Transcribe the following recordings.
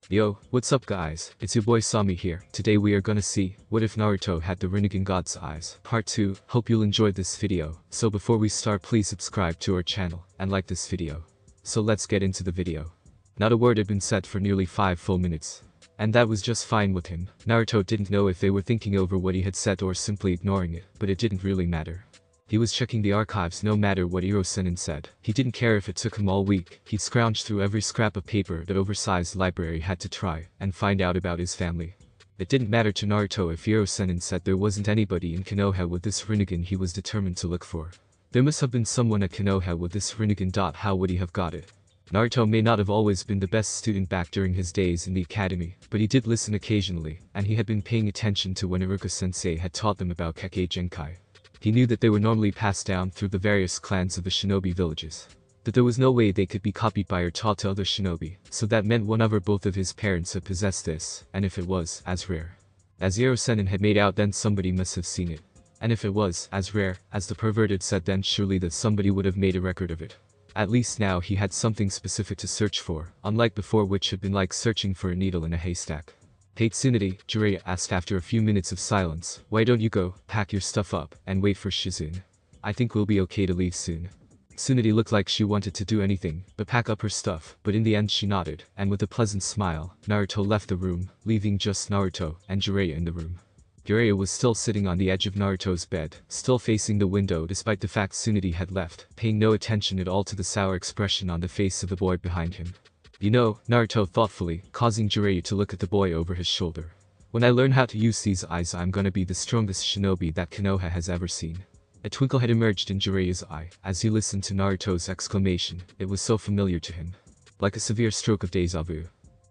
Yo, what's up guys, it's your boy Sami here. Today we are gonna see, what if Naruto had the Rinnegan God's Eyes. Part 2, hope you'll enjoy this video. So before we start, please subscribe to our channel, and like this video. So let's get into the video. Not a word had been said for nearly 5 full minutes. And that was just fine with him. Naruto didn't know if they were thinking over what he had said or simply ignoring it, but it didn't really matter. He was checking the archives no matter what Iro-sennin said. He didn't care if it took him all week. He'd scrounge through every scrap of paper that oversized library had to try and find out about his family. It didn't matter to Naruto if Iro-sennin said there wasn't anybody in Konoha with this Rinnegan. He was determined to look for. There must have been someone at Konoha with this Rinnegan. How would he have got it? Naruto may not have always been the best student back during his days in the academy, but he did listen occasionally, and he had been paying attention to when Iruka-sensei had taught them about Kekkei Genkai. He knew that they were normally passed down through the various clans of the shinobi villages. That there was no way they could be copied by or taught to other shinobi, so that meant one of or both of his parents had possessed this, and if it was, as rare as Iro-sennin had made out, then somebody must have seen it. And if it was, as rare as the perverted said, then surely that somebody would have made a record of it. At least now he had something specific to search for, unlike before, which had been like searching for a needle in a haystack. Hey Tsunade, Jiraiya asked after a few minutes of silence, why don't you go, pack your stuff up, and wait for Shizune? I think we'll be okay to leave soon. Tsunade looked like she wanted to do anything but pack up her stuff, but in the end she nodded, and with a pleasant smile, Naruto left the room, leaving just Naruto and Jiraiya in the room. Jiraiya was still sitting on the edge of Naruto's bed, still facing the window despite the fact Tsunade had left, paying no attention at all to the sour expression on the face of the boy behind him. You know, Naruto thoughtfully, causing Jiraiya to look at the boy over his shoulder. When I learn how to use these eyes, I'm gonna be the strongest shinobi that Konoha has ever seen. A twinkle had emerged in Jiraiya's eye, as he listened to Naruto's exclamation. It was so familiar to him. Like a severe stroke of deja vu.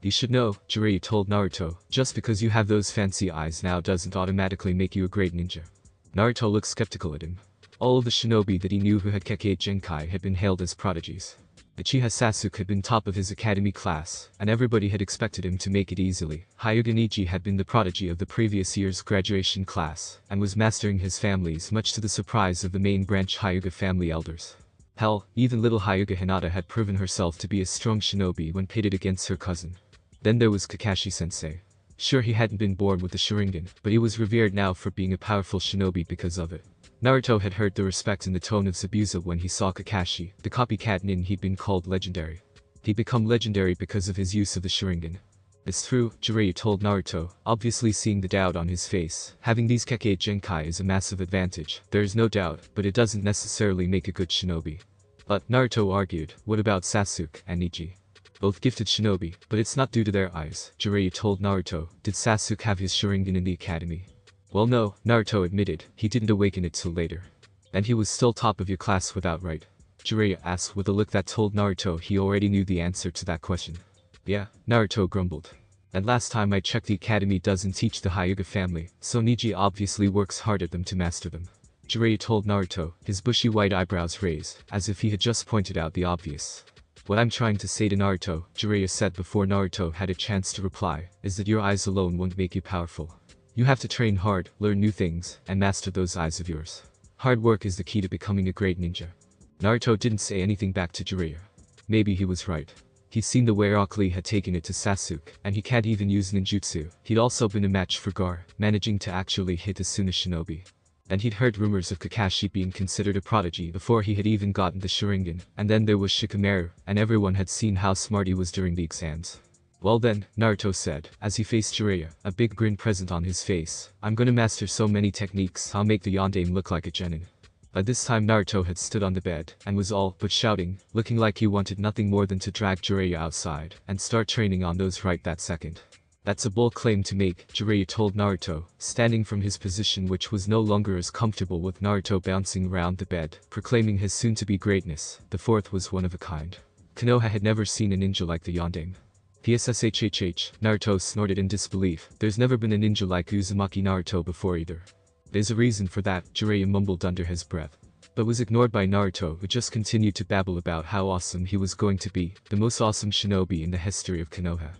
You should know, Jiraiya told Naruto, just because you have those fancy eyes now doesn't automatically make you a great ninja. Naruto looked skeptical at him. All of the shinobi that he knew who had Kekkei Genkai had been hailed as prodigies. Uchiha Sasuke had been top of his academy class, and everybody had expected him to make it easily. Hyuga Neji had been the prodigy of the previous year's graduation class, and was mastering his families much to the surprise of the main branch Hyuga family elders. Hell, even little Hyuga Hinata had proven herself to be a strong shinobi when pitted against her cousin. Then there was Kakashi-sensei. Sure, he hadn't been born with the Sharingan, but he was revered now for being a powerful shinobi because of it. Naruto had heard the respect in the tone of Zabuza when he saw Kakashi, the copycat nin he'd been called legendary. He'd become legendary because of his use of the Sharingan. It's true, Jiraiya told Naruto, obviously seeing the doubt on his face. Having these Kekkei Genkai is a massive advantage, there is no doubt, but it doesn't necessarily make a good shinobi. But, Naruto argued, what about Sasuke and Neji? Both gifted shinobi, but it's not due to their eyes, Jiraiya told Naruto. Did Sasuke have his Sharingan in the academy? Well no, Naruto admitted, he didn't awaken it till later. And he was still top of your class without right? Jiraiya asked with a look that told Naruto he already knew the answer to that question. Yeah, Naruto grumbled. And last time I checked, the academy doesn't teach the Hyuga family, so Neji obviously works hard at them to master them. Jiraiya told Naruto, his bushy white eyebrows raised, as if he had just pointed out the obvious. What I'm trying to say to Naruto, Jiraiya said before Naruto had a chance to reply, is that your eyes alone won't make you powerful. You have to train hard, learn new things, and master those eyes of yours. Hard work is the key to becoming a great ninja. Naruto didn't say anything back to Jiraiya. Maybe he was right. He'd seen the way Rock Lee had taken it to Sasuke, and he can't even use ninjutsu. He'd also been a match for Gar, managing to actually hit Asuna shinobi. And he'd heard rumors of Kakashi being considered a prodigy before he had even gotten the Sharingan, and then there was Shikamaru, and everyone had seen how smart he was during the exams. Well then, Naruto said, as he faced Jiraiya, a big grin present on his face, I'm gonna master so many techniques I'll make the Yondaime look like a genin. By this time Naruto had stood on the bed, and was all but shouting, looking like he wanted nothing more than to drag Jiraiya outside, and start training on those right that second. That's a bold claim to make, Jiraiya told Naruto, standing from his position which was no longer as comfortable with Naruto bouncing around the bed, proclaiming his soon-to-be greatness. The fourth was one of a kind. Konoha had never seen a ninja like the Yondaime. PSSHHH, Naruto snorted in disbelief. There's never been a ninja like Uzumaki Naruto before either. There's a reason for that, Jiraiya mumbled under his breath. But was ignored by Naruto, who just continued to babble about how awesome he was going to be, the most awesome shinobi in the history of Konoha.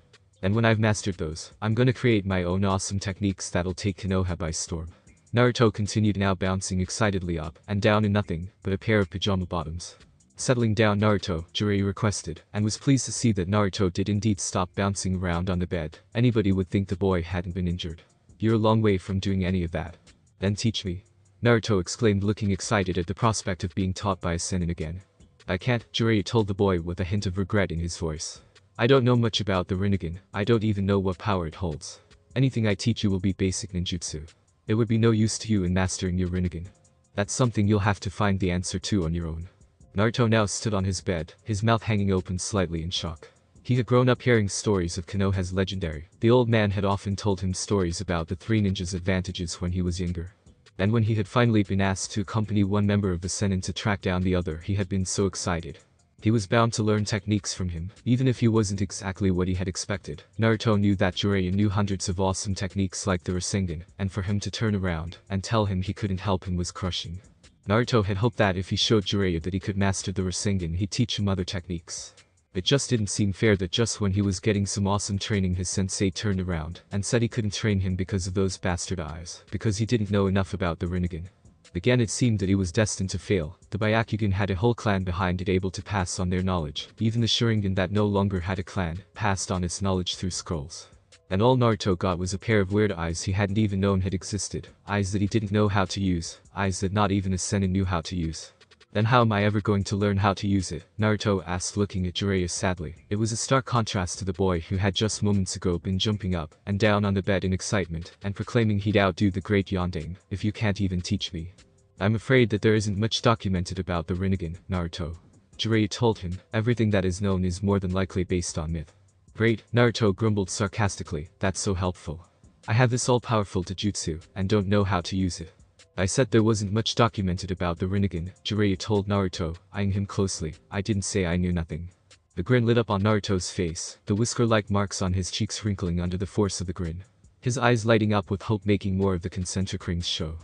And when I've mastered those, I'm gonna create my own awesome techniques that'll take Konoha by storm. Naruto continued, now bouncing excitedly up and down in nothing but a pair of pajama bottoms. Settling down Naruto, Jiraiya requested, and was pleased to see that Naruto did indeed stop bouncing around on the bed. Anybody would think the boy hadn't been injured. You're a long way from doing any of that. Then teach me. Naruto exclaimed, looking excited at the prospect of being taught by a Sennin again. I can't, Jiraiya told the boy with a hint of regret in his voice. I don't know much about the Rinnegan. I don't even know what power it holds. Anything I teach you will be basic ninjutsu. It would be no use to you in mastering your Rinnegan. That's something you'll have to find the answer to on your own. Naruto now stood on his bed, his mouth hanging open slightly in shock. He had grown up hearing stories of Konoha's legendary. The old man had often told him stories about the three ninjas' advantages when he was younger. And when he had finally been asked to accompany one member of the Sennin to track down the other, he had been so excited. He was bound to learn techniques from him, even if he wasn't exactly what he had expected. Naruto knew that Jiraiya knew hundreds of awesome techniques like the Rinnegan, and for him to turn around and tell him he couldn't help him was crushing. Naruto had hoped that if he showed Jiraiya that he could master the Rinnegan, he'd teach him other techniques. It just didn't seem fair that just when he was getting some awesome training, his sensei turned around and said he couldn't train him because of those bastard eyes, because he didn't know enough about the Rinnegan. Again, it seemed that he was destined to fail. The Byakugan had a whole clan behind it, able to pass on their knowledge. Even the Sharingan that no longer had a clan passed on its knowledge through scrolls. And all Naruto got was a pair of weird eyes he hadn't even known had existed. Eyes that he didn't know how to use. Eyes that not even a Sennin knew how to use. Then how am I ever going to learn how to use it? Naruto asked, looking at Jiraiya sadly. It was a stark contrast to the boy who had just moments ago been jumping up and down on the bed in excitement and proclaiming he'd outdo the great Yondaime. If you can't even teach me. I'm afraid that there isn't much documented about the Rinnegan, Naruto. Jiraiya told him. Everything that is known is more than likely based on myth. Great, Naruto grumbled sarcastically, that's so helpful. I have this all-powerful taijutsu, and don't know how to use it. I said there wasn't much documented about the Rinnegan, Jiraiya told Naruto, eyeing him closely. I didn't say I knew nothing. The grin lit up on Naruto's face, the whisker-like marks on his cheeks wrinkling under the force of the grin. His eyes lighting up with hope, making more of the concentric rings show.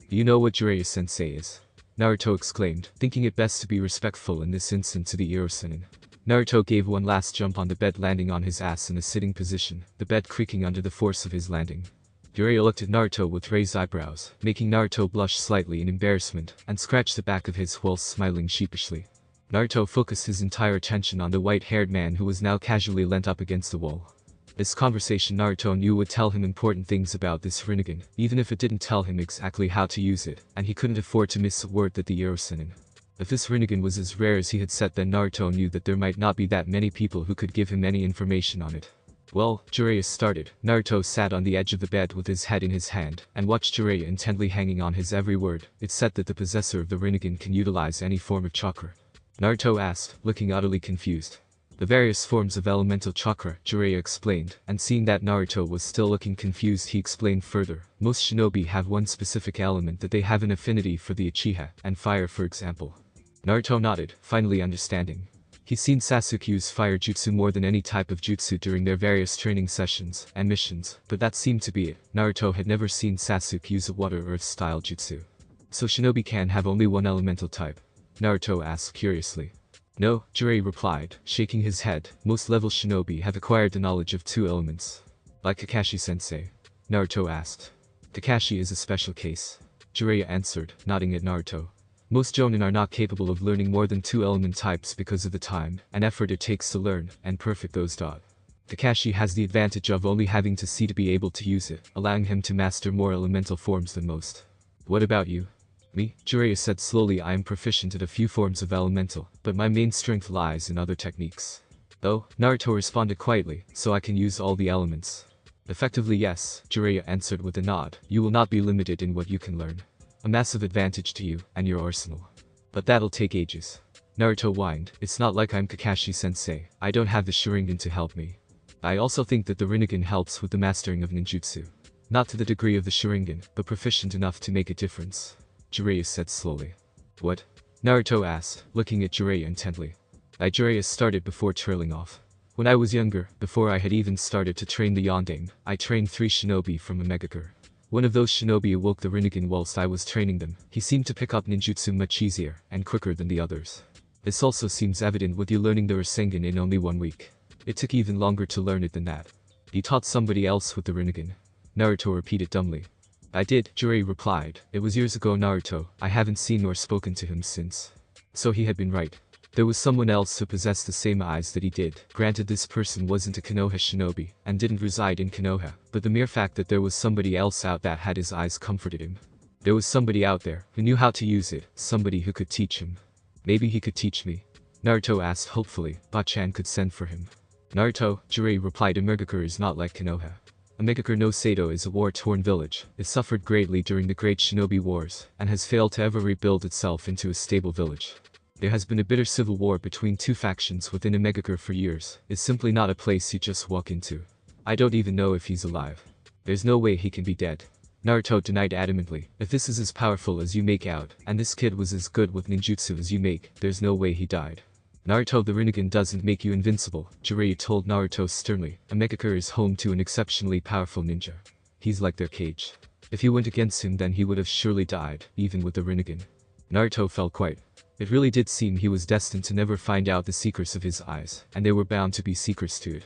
You know what Jiraiya-sensei is? Naruto exclaimed, thinking it best to be respectful in this instant to the Iro Sennin. Naruto gave one last jump on the bed, landing on his ass in a sitting position, the bed creaking under the force of his landing. Jiraiya looked at Naruto with raised eyebrows, making Naruto blush slightly in embarrassment, and scratched the back of his whilst smiling sheepishly. Naruto focused his entire attention on the white-haired man who was now casually leant up against the wall. This conversation Naruto knew would tell him important things about this Rinnegan, even if it didn't tell him exactly how to use it, and he couldn't afford to miss a word that the Iro Sennin. If this Rinnegan was as rare as he had said, then Naruto knew that there might not be that many people who could give him any information on it. Well, Jiraiya started. Naruto sat on the edge of the bed with his head in his hand, and watched Jiraiya intently hanging on his every word. It's said that the possessor of the Rinnegan can utilize any form of chakra. Naruto asked, looking utterly confused. The various forms of elemental chakra, Jiraiya explained, and seeing that Naruto was still looking confused, he explained further. Most shinobi have one specific element that they have an affinity for, the Uchiha, and fire for example. Naruto nodded, finally understanding. He'd seen Sasuke use fire jutsu more than any type of jutsu during their various training sessions and missions, but that seemed to be it. Naruto had never seen Sasuke use a water earth style jutsu. So shinobi can have only one elemental type? Naruto asked curiously. No, Jiraiya replied, shaking his head. Most level shinobi have acquired the knowledge of two elements. Like Kakashi-sensei? Naruto asked. Kakashi is a special case. Jiraiya answered, nodding at Naruto. Most jonin are not capable of learning more than two element types because of the time and effort it takes to learn and perfect those. Kakashi has the advantage of only having to see to be able to use it, allowing him to master more elemental forms than most. What about you? Me, Jiraiya said slowly. I am proficient at a few forms of elemental, but my main strength lies in other techniques. Oh, Naruto responded quietly, so I can use all the elements. Effectively yes, Jiraiya answered with a nod. You will not be limited in what you can learn. A massive advantage to you and your arsenal. But that'll take ages. Naruto whined. It's not like I'm Kakashi-sensei. I don't have the Sharingan to help me. I also think that the Rinnegan helps with the mastering of ninjutsu. Not to the degree of the Sharingan, but proficient enough to make a difference. Jiraiya said slowly. What? Naruto asked, looking at Jiraiya intently. Jiraiya started before trailing off. When I was younger, before I had even started to train the Yondaime, I trained 3 shinobi from a Megakure. One of those shinobi awoke the Rinnegan whilst I was training them. He seemed to pick up ninjutsu much easier and quicker than the others. This also seems evident with you learning the Rinnegan in only 1 week. It took even longer to learn it than that. You taught somebody else with the Rinnegan? Naruto repeated dumbly. I did, Jiraiya replied. It was years ago, Naruto. I haven't seen nor spoken to him since. So he had been right. There was someone else who possessed the same eyes that he did. Granted, this person wasn't a Konoha shinobi, and didn't reside in Konoha, but the mere fact that there was somebody else out that had his eyes comforted him. There was somebody out there who knew how to use it, somebody who could teach him. Maybe he could teach me. Naruto asked hopefully. Bachan could send for him. Naruto, Jiraiya replied, Megakure is not like Konoha. Megakure no Sato is a war-torn village. It suffered greatly during the Great Shinobi Wars, and has failed to ever rebuild itself into a stable village. There has been a bitter civil war between two factions within Megakure for years. It's simply not a place you just walk into. I don't even know if he's alive. There's no way he can be dead. Naruto denied adamantly. If this is as powerful as you make out, and this kid was as good with ninjutsu as you make, there's no way he died. Naruto, the Rinnegan doesn't make you invincible, Jiraiya told Naruto sternly. Megakure is home to an exceptionally powerful ninja. He's like their cage. If you went against him, then he would have surely died, even with the Rinnegan. Naruto felt quite. It really did seem he was destined to never find out the secrets of his eyes, and there were bound to be secrets to it.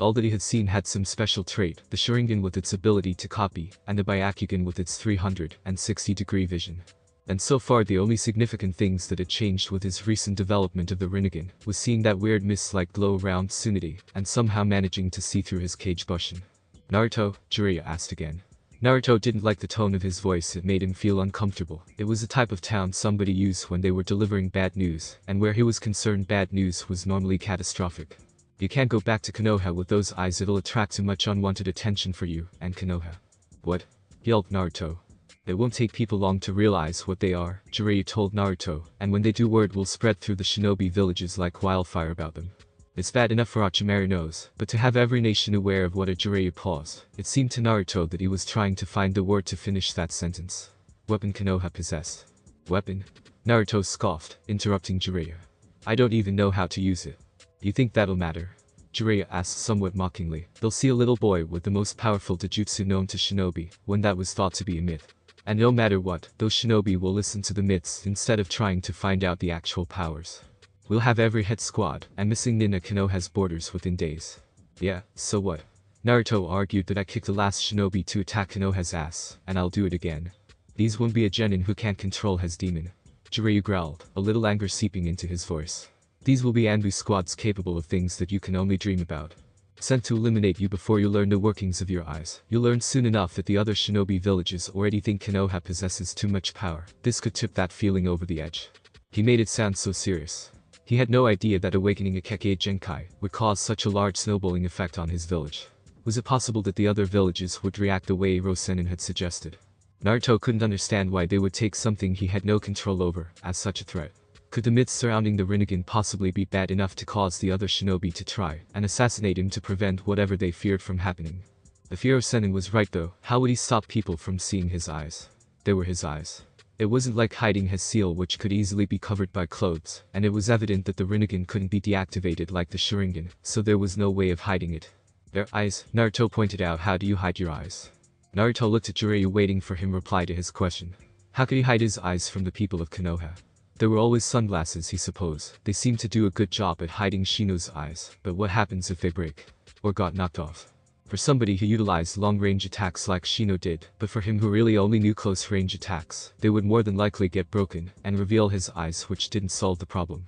All that he had seen had some special trait, the Sharingan with its ability to copy, and the Byakugan with its 360-degree vision. And so far the only significant things that had changed with his recent development of the Rinnegan was seeing that weird mist-like glow around Tsunade, and somehow managing to see through his cage bushin. Naruto, Jiraiya asked again. Naruto didn't like the tone of his voice. It made him feel uncomfortable. It was a type of tone somebody used when they were delivering bad news, and where he was concerned bad news was normally catastrophic. You can't go back to Konoha with those eyes, it'll attract too much unwanted attention for you and Konoha. What? Yelped Naruto. It won't take people long to realize what they are, Jiraiya told Naruto, and when they do, word will spread through the shinobi villages like wildfire about them. It's bad enough for Orochimaru knows, but to have every nation aware of what a Jiraiya paused, it seemed to Naruto that he was trying to find the word to finish that sentence. Weapon Konoha possessed. Weapon? Naruto scoffed, interrupting Jiraiya. I don't even know how to use it. You think that'll matter? Jiraiya asked somewhat mockingly. They'll see a little boy with the most powerful taijutsu known to shinobi, when that was thought to be a myth. And no matter what, those shinobi will listen to the myths instead of trying to find out the actual powers. We'll have every hit squad, and missing Nina Konoha's borders within days. Yeah, so what? Naruto argued that I kicked the last shinobi to attack Konoha's ass, and I'll do it again. These won't be a genin who can't control his demon. Jiraiya growled, a little anger seeping into his voice. These will be Anbu squads capable of things that you can only dream about. Sent to eliminate you before you learn the workings of your eyes. You'll learn soon enough that the other shinobi villages already think Konoha possesses too much power. This could tip that feeling over the edge. He made it sound so serious. He had no idea that awakening a Kekkei Genkai would cause such a large snowballing effect on his village. Was it possible that the other villages would react the way Rosenin had suggested? Naruto couldn't understand why they would take something he had no control over as such a threat. Could the myths surrounding the Rinnegan possibly be bad enough to cause the other shinobi to try and assassinate him to prevent whatever they feared from happening? The fear of Senin was right though. How would he stop people from seeing his eyes? They were his eyes. It wasn't like hiding his seal, which could easily be covered by clothes, and it was evident that the Rinnegan couldn't be deactivated like the Sharingan, so there was no way of hiding it. Their eyes, Naruto pointed out. How do you hide your eyes? Naruto looked at Jiraiya waiting for him reply to his question. How could he hide his eyes from the people of Konoha? There were always sunglasses, he supposed. They seemed to do a good job at hiding Shino's eyes, but what happens if they break? Or got knocked off? For somebody who utilized long-range attacks like Shino did, but for him who really only knew close-range attacks, they would more than likely get broken and reveal his eyes, which didn't solve the problem.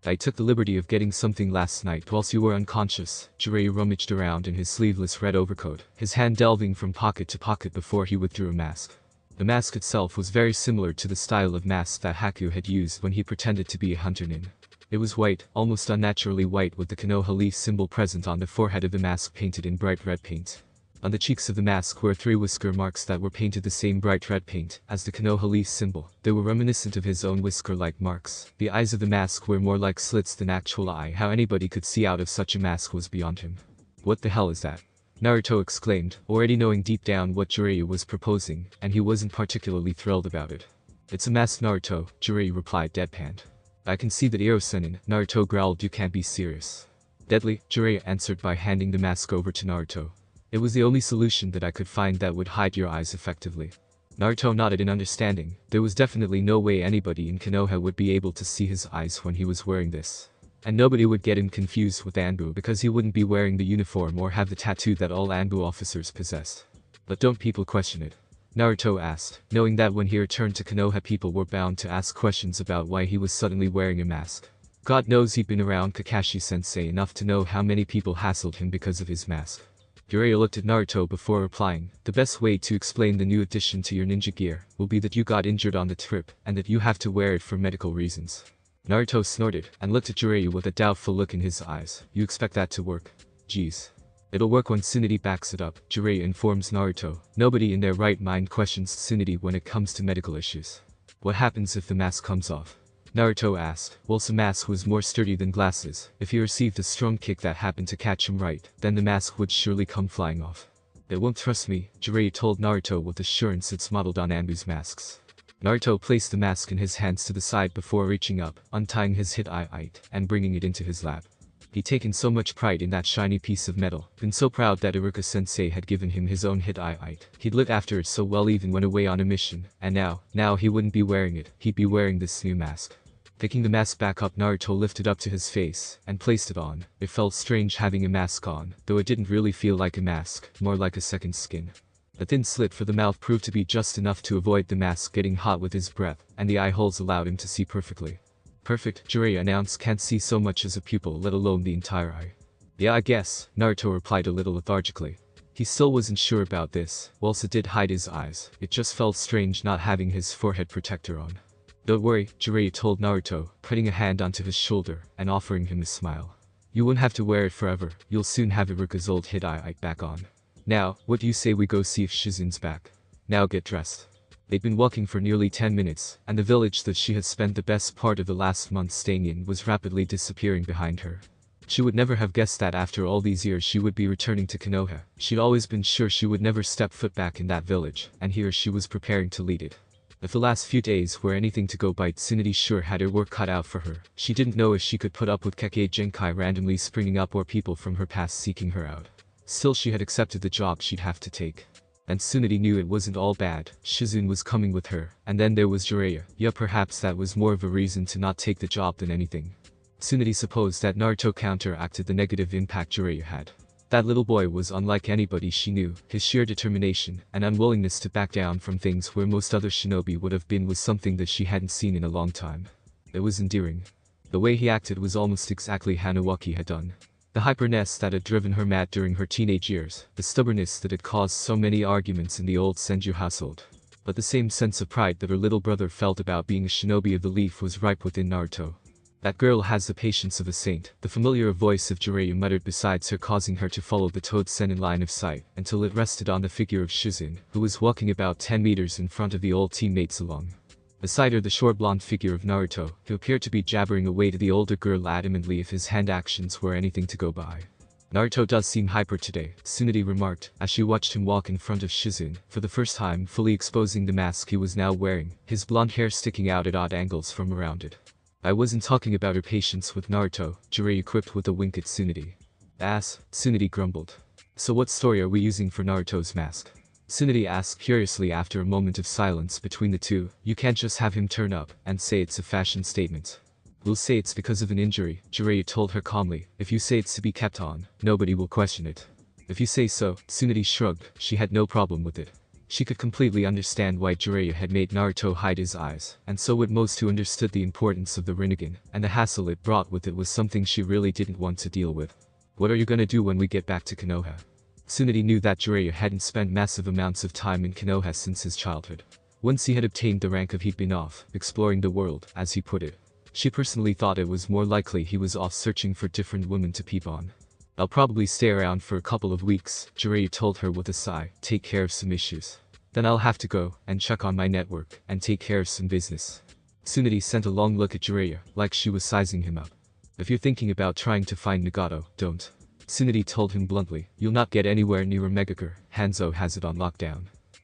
I took the liberty of getting something last night whilst you were unconscious. Jiraiya rummaged around in his sleeveless red overcoat, his hand delving from pocket to pocket before he withdrew a mask. The mask itself was very similar to the style of mask that Haku had used when he pretended to be a hunter nin. It was white, almost unnaturally white, with the Konoha leaf symbol present on the forehead of the mask painted in bright red paint. On the cheeks of the mask were 3 whisker marks that were painted the same bright red paint as the Konoha leaf symbol. They were reminiscent of his own whisker-like marks. The eyes of the mask were more like slits than actual eye. How anybody could see out of such a mask was beyond him. What the hell is that? Naruto exclaimed, already knowing deep down what Jiraiya was proposing, and he wasn't particularly thrilled about it. It's a mask, Naruto, Jiraiya replied deadpanned. I can see that Iro-senin, Naruto growled. You can't be serious. Deadly, Jiraiya answered by handing the mask over to Naruto. It was the only solution that I could find that would hide your eyes effectively. Naruto nodded in understanding. There was definitely no way anybody in Konoha would be able to see his eyes when he was wearing this. And nobody would get him confused with Anbu because he wouldn't be wearing the uniform or have the tattoo that all Anbu officers possessed. But don't people question it? Naruto asked, knowing that when he returned to Konoha people were bound to ask questions about why he was suddenly wearing a mask. God knows he'd been around Kakashi-sensei enough to know how many people hassled him because of his mask. Jiraiya looked at Naruto before replying, "The best way to explain the new addition to your ninja gear will be that you got injured on the trip and that you have to wear it for medical reasons." Naruto snorted and looked at Jiraiya with a doubtful look in his eyes. "You expect that to work?" "Geez. It'll work when Tsunade backs it up," Jiraiya informs Naruto. Nobody in their right mind questions Tsunade when it comes to medical issues. "What happens if the mask comes off?" Naruto asked. "Well, the mask was more sturdy than glasses. If he received a strong kick that happened to catch him right, then the mask would surely come flying off." "It won't, trust me," Jiraiya told Naruto with assurance it's modeled on Anbu's masks. Naruto placed the mask in his hands to the side before reaching up, untying his hit-eye and bringing it into his lap. He'd taken so much pride in that shiny piece of metal, been so proud that Iruka-sensei had given him his own hit-eye. He'd looked after it so well even when away on a mission, and now he wouldn't be wearing it, he'd be wearing this new mask. Picking the mask back up, Naruto lifted up to his face and placed it on. It felt strange having a mask on, though it didn't really feel like a mask, more like a second skin. A thin slit for the mouth proved to be just enough to avoid the mask getting hot with his breath, and the eye holes allowed him to see perfectly. "Perfect," Jiraiya announced. "Can't see so much as a pupil, let alone the entire eye." "Yeah, I guess," Naruto replied a little lethargically. He still wasn't sure about this. Whilst it did hide his eyes, it just felt strange not having his forehead protector on. "Don't worry," Jiraiya told Naruto, putting a hand onto his shoulder and offering him a smile. "You won't have to wear it forever, you'll soon have Iruka's old hit-eye back on. Now, what do you say we go see if Shizune's back? Now get dressed." They'd been walking for nearly 10 minutes, and the village that she had spent the best part of the last month staying in was rapidly disappearing behind her. She would never have guessed that after all these years she would be returning to Konoha. She'd always been sure she would never step foot back in that village, and here she was preparing to lead it. If the last few days were anything to go by, Tsunade sure had her work cut out for her. She didn't know if she could put up with Kekkei Genkai randomly springing up or people from her past seeking her out. Still, she had accepted the job she'd have to take. And Tsunade knew it wasn't all bad. Shizune was coming with her, and then there was Jiraiya. Yeah, perhaps that was more of a reason to not take the job than anything. Tsunade supposed that Naruto counteracted the negative impact Jiraiya had. That little boy was unlike anybody she knew. His sheer determination and unwillingness to back down from things where most other shinobi would have been was something that she hadn't seen in a long time. It was endearing. The way he acted was almost exactly how Nawaki had done. The hyperness that had driven her mad during her teenage years, the stubbornness that had caused so many arguments in the old Senju household. But the same sense of pride that her little brother felt about being a shinobi of the leaf was ripe within Naruto. "That girl has the patience of a saint," the familiar voice of Jiraiya muttered besides her, causing her to follow the toad sen in line of sight until it rested on the figure of Shizune, who was walking about 10 meters in front of the old teammates along. Beside her, the short blonde figure of Naruto, who appeared to be jabbering away to the older girl adamantly if his hand actions were anything to go by. "Naruto does seem hyper today," Tsunade remarked, as she watched him walk in front of Shizune, for the first time fully exposing the mask he was now wearing, his blonde hair sticking out at odd angles from around it. "I wasn't talking about her patience with Naruto," Jiraiya quipped with a wink at Tsunade. "Ass," Tsunade grumbled. "So what story are we using for Naruto's mask?" Tsunade asked curiously after a moment of silence between the two. "You can't just have him turn up and say it's a fashion statement." "We'll say it's because of an injury," Jiraiya told her calmly. "If you say it's to be kept on, nobody will question it." "If you say so," Tsunade shrugged. She had no problem with it. She could completely understand why Jiraiya had made Naruto hide his eyes, and so would most who understood the importance of the Rinnegan, and the hassle it brought with it was something she really didn't want to deal with. "What are you gonna do when we get back to Konoha?" Tsunade knew that Jiraiya hadn't spent massive amounts of time in Konoha since his childhood. Once he had obtained the rank of he'd been off, exploring the world, as he put it. She personally thought it was more likely he was off searching for different women to peep on. "I'll probably stay around for a couple of weeks," Jiraiya told her with a sigh. "Take care of some issues. Then I'll have to go and check on my network and take care of some business." Tsunade sent a long look at Jiraiya, like she was sizing him up. "If you're thinking about trying to find Nagato, don't." Tsunade told him bluntly. "You'll not get anywhere near a Megakure. Hanzo has it on lockdown."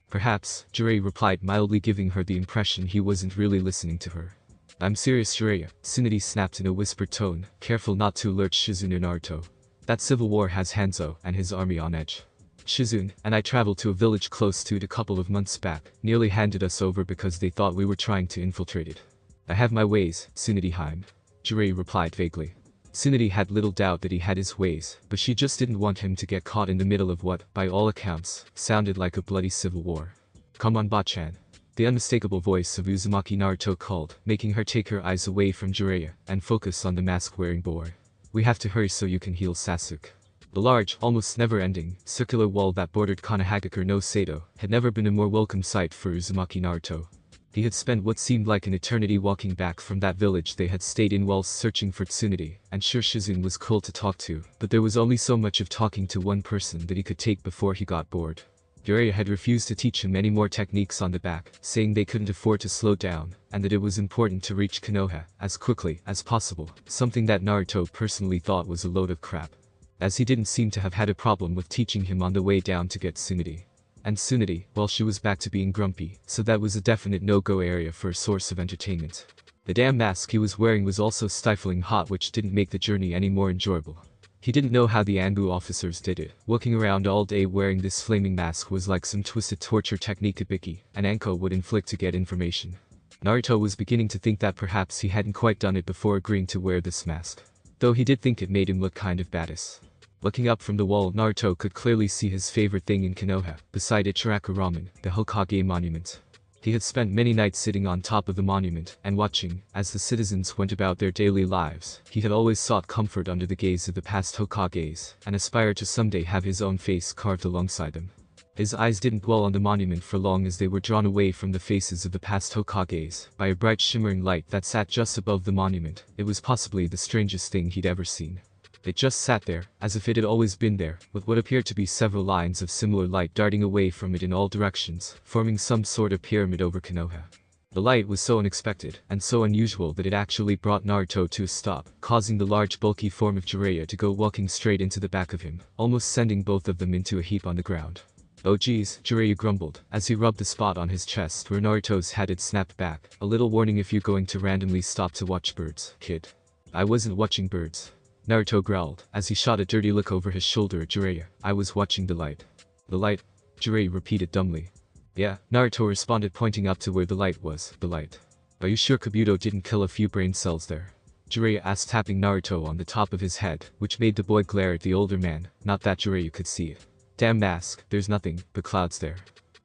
"Perhaps," Jiraiya replied, mildly giving her the impression he wasn't really listening to her. "I'm serious, Jiraiya," Tsunade snapped in a whispered tone, careful not to alert Shizune or Naruto. "That civil war has Hanzo and his army on edge. Shizune and I traveled to a village close to it a couple of months back, nearly handed us over because they thought we were trying to infiltrate it." "I have my ways, Tsunade Heim," Jiraiya replied vaguely. Tsunade had little doubt that he had his ways, but she just didn't want him to get caught in the middle of what, by all accounts, sounded like a bloody civil war. "Come on, Bachan. The unmistakable voice of Uzumaki Naruto called, making her take her eyes away from Jiraiya and focus on the mask-wearing boy. We have to hurry so you can heal Sasuke. The large, almost never-ending, circular wall that bordered Konohagakure no Sado had never been a more welcome sight for Uzumaki Naruto. He had spent what seemed like an eternity walking back from that village they had stayed in whilst searching for Tsunade, and sure Shizune was cool to talk to, but there was only so much of talking to one person that he could take before he got bored. Jiraiya had refused to teach him any more techniques on the back, saying they couldn't afford to slow down, and that it was important to reach Konoha as quickly as possible, something that Naruto personally thought was a load of crap, as he didn't seem to have had a problem with teaching him on the way down to get Tsunade. And Tsunade, well, she was back to being grumpy, so that was a definite no-go area for a source of entertainment. The damn mask he was wearing was also stifling hot, which didn't make the journey any more enjoyable. He didn't know how the Anbu officers did it. Walking around all day wearing this flaming mask was like some twisted torture technique Ibiki and Anko would inflict to get information. Naruto was beginning to think that perhaps he hadn't quite done it before agreeing to wear this mask, though he did think it made him look kind of badass. Looking up from the wall, Naruto could clearly see his favorite thing in Konoha, beside Ichiraku Ramen, the Hokage monument. He had spent many nights sitting on top of the monument and watching as the citizens went about their daily lives. He had always sought comfort under the gaze of the past Hokages, and aspired to someday have his own face carved alongside them. His eyes didn't dwell on the monument for long as they were drawn away from the faces of the past Hokages by a bright shimmering light that sat just above the monument. It was possibly the strangest thing he'd ever seen. It just sat there, as if it had always been there, with what appeared to be several lines of similar light darting away from it in all directions, forming some sort of pyramid over Konoha. The light was so unexpected, and so unusual that it actually brought Naruto to a stop, causing the large bulky form of Jiraiya to go walking straight into the back of him, almost sending both of them into a heap on the ground. Oh geez, Jiraiya grumbled, as he rubbed the spot on his chest where Naruto's head had snapped back. A little warning if you're going to randomly stop to watch birds, kid. I wasn't watching birds. Naruto growled, as he shot a dirty look over his shoulder at Jiraiya. I was watching the light. The light? Jiraiya repeated dumbly. Yeah, Naruto responded, pointing up to where the light was. The light. Are you sure Kabuto didn't kill a few brain cells there? Jiraiya asked, tapping Naruto on the top of his head, which made the boy glare at the older man, not that Jiraiya could see it. Damn mask, there's nothing but clouds there.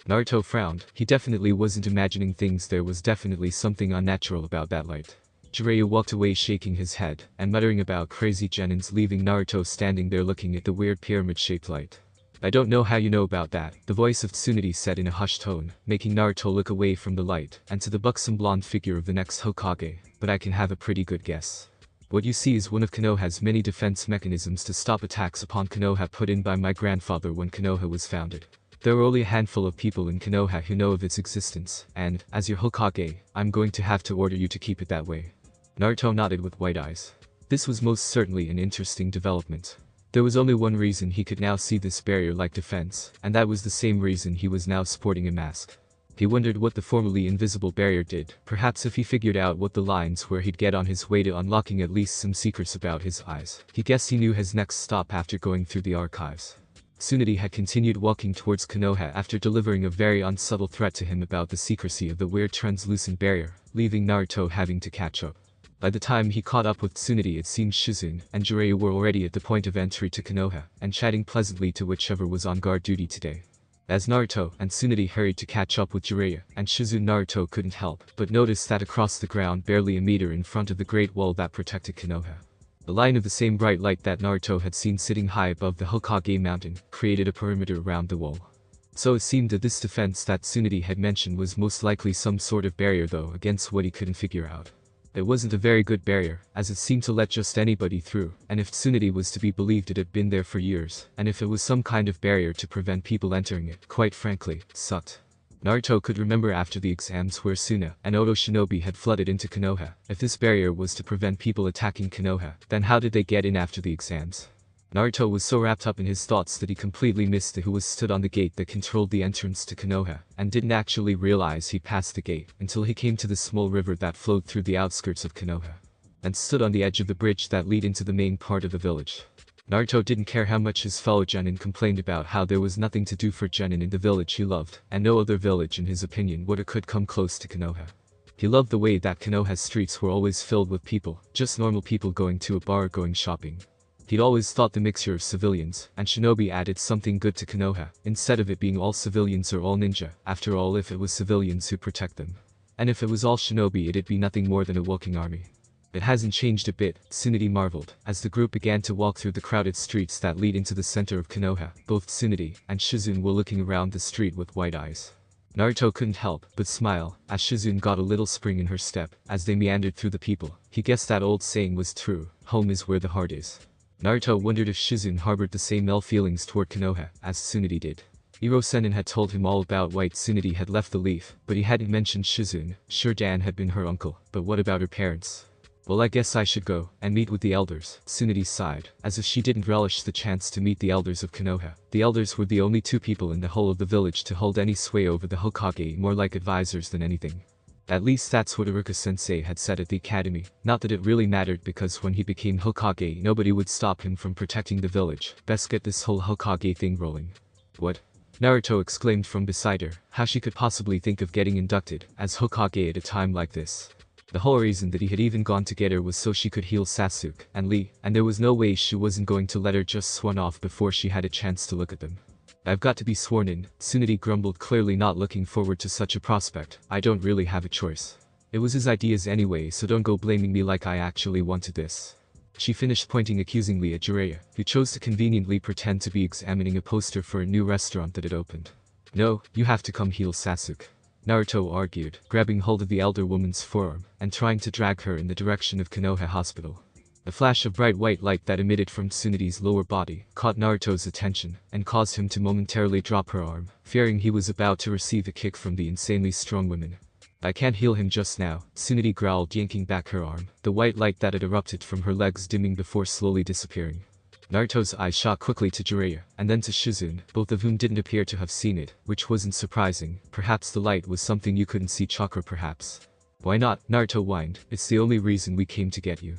Naruto frowned. He definitely wasn't imagining things. There was definitely something unnatural about that light. Jiraiya walked away shaking his head, and muttering about crazy genins, leaving Naruto standing there looking at the weird pyramid-shaped light. I don't know how you know about that, the voice of Tsunade said in a hushed tone, making Naruto look away from the light, and to the buxom blonde figure of the next Hokage, but I can have a pretty good guess. What you see is one of Konoha's many defense mechanisms to stop attacks upon Konoha put in by my grandfather when Konoha was founded. There are only a handful of people in Konoha who know of its existence, and, as your Hokage, I'm going to have to order you to keep it that way. Naruto nodded with wide eyes. This was most certainly an interesting development. There was only one reason he could now see this barrier-like defense, and that was the same reason he was now sporting a mask. He wondered what the formerly invisible barrier did. Perhaps if he figured out what the lines were, he'd get on his way to unlocking at least some secrets about his eyes. He guessed he knew his next stop after going through the archives. Tsunade had continued walking towards Konoha after delivering a very unsubtle threat to him about the secrecy of the weird translucent barrier, leaving Naruto having to catch up. By the time he caught up with Tsunade, it seemed Shizune and Jiraiya were already at the point of entry to Konoha, and chatting pleasantly to whichever was on guard duty today. As Naruto and Tsunade hurried to catch up with Jiraiya and Shizune, Naruto couldn't help but notice that across the ground, barely a meter in front of the great wall that protected Konoha, the line of the same bright light that Naruto had seen sitting high above the Hokage mountain created a perimeter around the wall. So it seemed that this defense that Tsunade had mentioned was most likely some sort of barrier, though against what he couldn't figure out. It wasn't a very good barrier, as it seemed to let just anybody through, and if Tsunade was to be believed, it had been there for years, and if it was some kind of barrier to prevent people entering it, quite frankly, it sucked. Naruto could remember after the exams where Suna and Oto Shinobi had flooded into Konoha. If this barrier was to prevent people attacking Konoha, then how did they get in after the exams? Naruto was so wrapped up in his thoughts that he completely missed who was stood on the gate that controlled the entrance to Konoha, and didn't actually realize he passed the gate until he came to the small river that flowed through the outskirts of Konoha, and stood on the edge of the bridge that lead into the main part of the village. Naruto didn't care how much his fellow genin complained about how there was nothing to do for genin in the village he loved, and no other village in his opinion would or could come close to Konoha. He loved the way that Konoha's streets were always filled with people, just normal people going to a bar or going shopping. He'd always thought the mixture of civilians and shinobi added something good to Konoha, instead of it being all civilians or all ninja. After all, if it was civilians who protect them, and if it was all shinobi, it'd be nothing more than a walking army. It hasn't changed a bit, Tsunade marveled, as the group began to walk through the crowded streets that lead into the center of Konoha. Both Tsunade and Shizune were looking around the street with wide eyes. Naruto couldn't help but smile, as Shizune got a little spring in her step, as they meandered through the people. He guessed that old saying was true, home is where the heart is. Naruto wondered if Shizune harbored the same ill feelings toward Konoha as Tsunade did. Iro-Sennin had told him all about why Tsunade had left the leaf, but he hadn't mentioned Shizune. Sure, Dan had been her uncle, but what about her parents? Well, I guess I should go and meet with the elders, Tsunade sighed, as if she didn't relish the chance to meet the elders of Konoha. The elders were the only two people in the whole of the village to hold any sway over the Hokage, more like advisors than anything. At least that's what Iruka-sensei had said at the academy. Not that it really mattered, because when he became Hokage, nobody would stop him from protecting the village. Best get this whole Hokage thing rolling. What? Naruto exclaimed from beside her, how she could possibly think of getting inducted as Hokage at a time like this. The whole reason that he had even gone to get her was so she could heal Sasuke and Lee, and there was no way she wasn't going to let her just swan off before she had a chance to look at them. I've got to be sworn in, Tsunade grumbled, clearly not looking forward to such a prospect. I don't really have a choice. It was his ideas anyway, so don't go blaming me like I actually wanted this. She finished, pointing accusingly at Jiraiya, who chose to conveniently pretend to be examining a poster for a new restaurant that had opened. No, you have to come heal Sasuke, Naruto argued, grabbing hold of the elder woman's forearm and trying to drag her in the direction of Konoha Hospital. A flash of bright white light that emitted from Tsunade's lower body caught Naruto's attention and caused him to momentarily drop her arm, fearing he was about to receive a kick from the insanely strong woman. I can't heal him just now, Tsunade growled, yanking back her arm, the white light that had erupted from her legs dimming before slowly disappearing. Naruto's eyes shot quickly to Jiraiya, and then to Shizune, both of whom didn't appear to have seen it, which wasn't surprising. Perhaps the light was something you couldn't see, chakra perhaps. Why not? Naruto whined, it's the only reason we came to get you.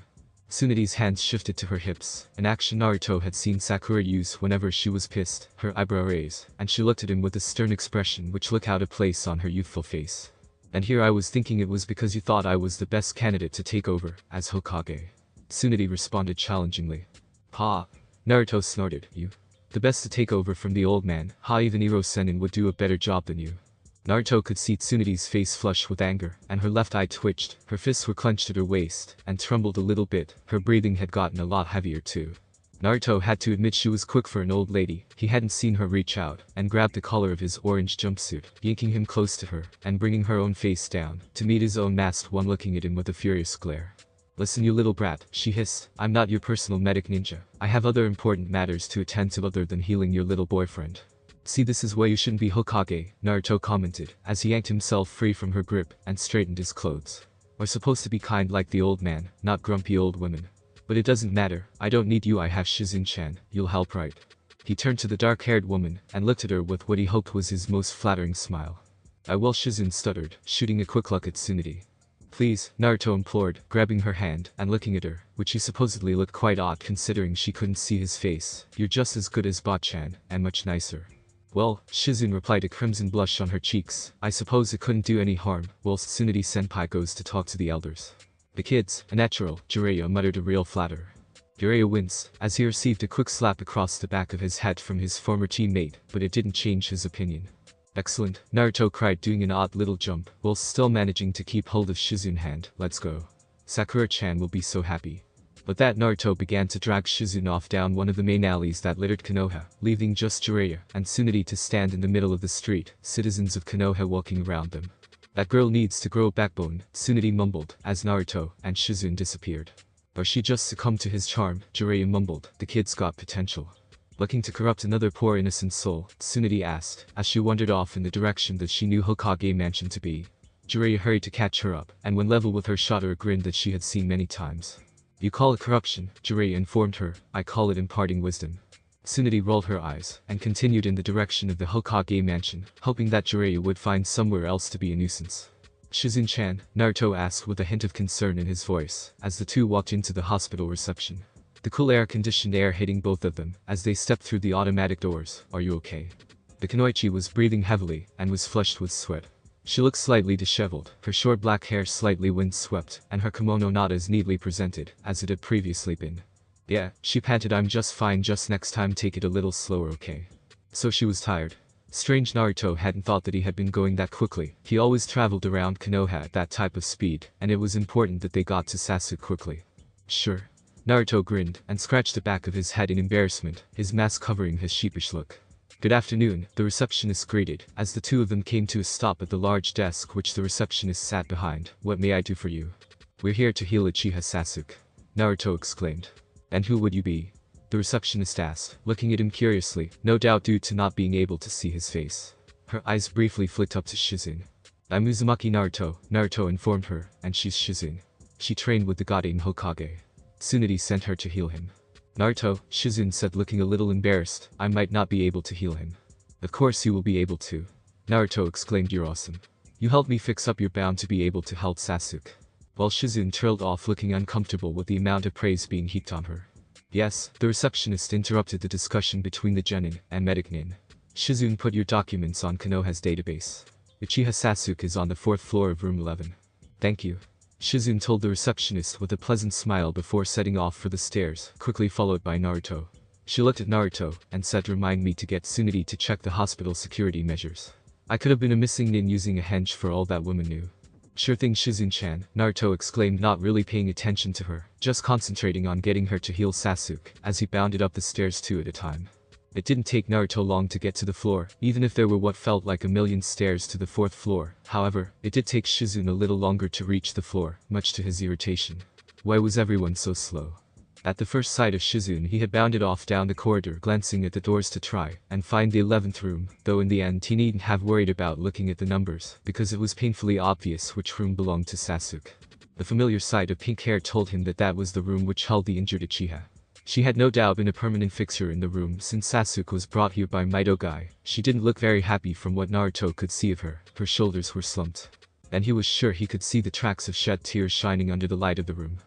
Tsunade's hands shifted to her hips, an action Naruto had seen Sakura use whenever she was pissed, her eyebrow raised, and she looked at him with a stern expression which looked out of place on her youthful face. And here I was thinking it was because you thought I was the best candidate to take over as Hokage. Tsunade responded challengingly. Ha! Naruto snorted. You? The best to take over from the old man? Ha, even Iro-Sennin would do a better job than you. Naruto could see Tsunade's face flush with anger, and her left eye twitched, her fists were clenched at her waist, and trembled a little bit. Her breathing had gotten a lot heavier too. Naruto had to admit she was quick for an old lady. He hadn't seen her reach out and grab the collar of his orange jumpsuit, yanking him close to her and bringing her own face down to meet his own masked one looking at him with a furious glare. Listen, you little brat, she hissed, I'm not your personal medic ninja. I have other important matters to attend to other than healing your little boyfriend. See, this is why you shouldn't be Hokage, Naruto commented, as he yanked himself free from her grip and straightened his clothes. We're supposed to be kind like the old man, not grumpy old women. But it doesn't matter, I don't need you, I have Shizune-chan, you'll help, right? He turned to the dark-haired woman and looked at her with what he hoped was his most flattering smile. I will, Shizune stuttered, shooting a quick look at Tsunade. Please, Naruto implored, grabbing her hand and looking at her, which he supposedly looked quite odd considering she couldn't see his face. You're just as good as Bot-chan, and much nicer. Well, Shizune replied, a crimson blush on her cheeks. I suppose it couldn't do any harm, whilst Tsunade-senpai goes to talk to the elders. The kids, a natural, Jiraiya muttered, a real flatterer. Jiraiya winced, as he received a quick slap across the back of his head from his former teammate, but it didn't change his opinion. Excellent, Naruto cried, doing an odd little jump, whilst still managing to keep hold of Shizune's hand. Let's go. Sakura-chan will be so happy. With that, Naruto began to drag Shizune off down one of the main alleys that littered Konoha, leaving just Jiraiya and Tsunade to stand in the middle of the street, citizens of Konoha walking around them. That girl needs to grow a backbone, Tsunade mumbled, as Naruto and Shizune disappeared. Or she just succumbed to his charm, Jiraiya mumbled, the kid's got potential. Looking to corrupt another poor innocent soul, Tsunade asked, as she wandered off in the direction that she knew Hokage Mansion to be. Jiraiya hurried to catch her up, and when level with her shot her a grin that she had seen many times. You call it corruption, Jiraiya informed her, I call it imparting wisdom. Tsunade rolled her eyes, and continued in the direction of the Hokage Mansion, hoping that Jiraiya would find somewhere else to be a nuisance. Shizune-chan, Naruto asked with a hint of concern in his voice, as the two walked into the hospital reception. The cool air-conditioned air hitting both of them, as they stepped through the automatic doors. Are you okay? The kunoichi was breathing heavily, and was flushed with sweat. She looked slightly disheveled, her short black hair slightly wind-swept, and her kimono not as neatly presented as it had previously been. Yeah, she panted. I'm just fine, just next time take it a little slower, okay? So she was tired. Strange, Naruto hadn't thought that he had been going that quickly. He always traveled around Konoha at that type of speed, and it was important that they got to Sasuke quickly. Sure. Naruto grinned and scratched the back of his head in embarrassment, his mask covering his sheepish look. Good afternoon, the receptionist greeted, as the two of them came to a stop at the large desk which the receptionist sat behind. What may I do for you? We're here to heal Uchiha Sasuke, Naruto exclaimed. And who would you be? The receptionist asked, looking at him curiously, no doubt due to not being able to see his face. Her eyes briefly flicked up to Shizune. I'm Uzumaki Naruto, Naruto informed her, and she's Shizune. She trained with the Godin Hokage. Tsunade sent her to heal him. Naruto, Shizune said, looking a little embarrassed, I might not be able to heal him. Of course you will be able to. Naruto exclaimed, you're awesome. You helped me fix up, you're bound to be able to help Sasuke. While Shizune trailed off looking uncomfortable with the amount of praise being heaped on her. Yes, the receptionist interrupted the discussion between the genin and medicnin. Shizune, put your documents on Konoha's database. Uchiha Sasuke is on the 4th floor of room 11. Thank you. Shizune told the receptionist with a pleasant smile before setting off for the stairs, quickly followed by Naruto. She looked at Naruto and said, remind me to get Tsunade to check the hospital security measures. I could have been a missing nin using a hench for all that woman knew. Sure thing, Shizune-chan, Naruto exclaimed, not really paying attention to her, just concentrating on getting her to heal Sasuke, as he bounded up the stairs 2 at a time. It didn't take Naruto long to get to the floor, even if there were what felt like a million stairs to the 4th floor. However, it did take Shizune a little longer to reach the floor, much to his irritation. Why was everyone so slow? At the first sight of Shizune, he had bounded off down the corridor, glancing at the doors to try and find the 11th room, though in the end he needn't have worried about looking at the numbers, because it was painfully obvious which room belonged to Sasuke. The familiar sight of pink hair told him that that was the room which held the injured Uchiha. She had no doubt been a permanent fixture in the room since Sasuke was brought here by Mitogai. She didn't look very happy from what Naruto could see of her, her shoulders were slumped. And he was sure he could see the tracks of shed tears shining under the light of the room.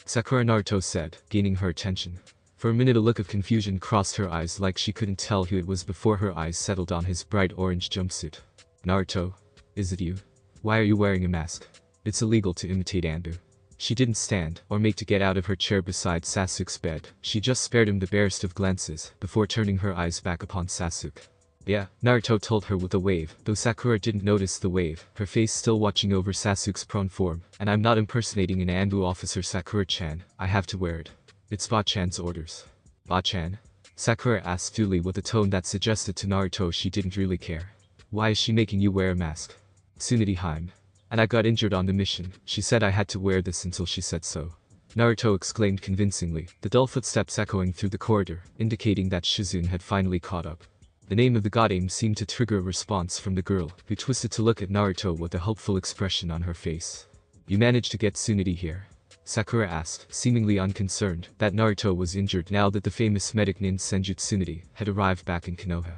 Sakura, Naruto said, gaining her attention. For a minute a look of confusion crossed her eyes, like she couldn't tell who it was before her eyes settled on his bright orange jumpsuit. Naruto? Is it you? Why are you wearing a mask? It's illegal to imitate Anbu. She didn't stand or make to get out of her chair beside Sasuke's bed. She just spared him the barest of glances before turning her eyes back upon Sasuke. Yeah, Naruto told her with a wave, though Sakura didn't notice the wave, her face still watching over Sasuke's prone form. And I'm not impersonating an Anbu officer, Sakura-chan, I have to wear it. It's Ba-chan's orders. Ba-chan? Sakura asked dully with a tone that suggested to Naruto she didn't really care. Why is she making you wear a mask? Tsunade-hime. And I got injured on the mission, she said I had to wear this until she said so. Naruto exclaimed convincingly, the dull footsteps echoing through the corridor, indicating that Shizune had finally caught up. The name of the godame seemed to trigger a response from the girl, who twisted to look at Naruto with a hopeful expression on her face. You managed to get Tsunade here? Sakura asked, seemingly unconcerned that Naruto was injured now that the famous medic nin Senju Tsunade had arrived back in Konoha.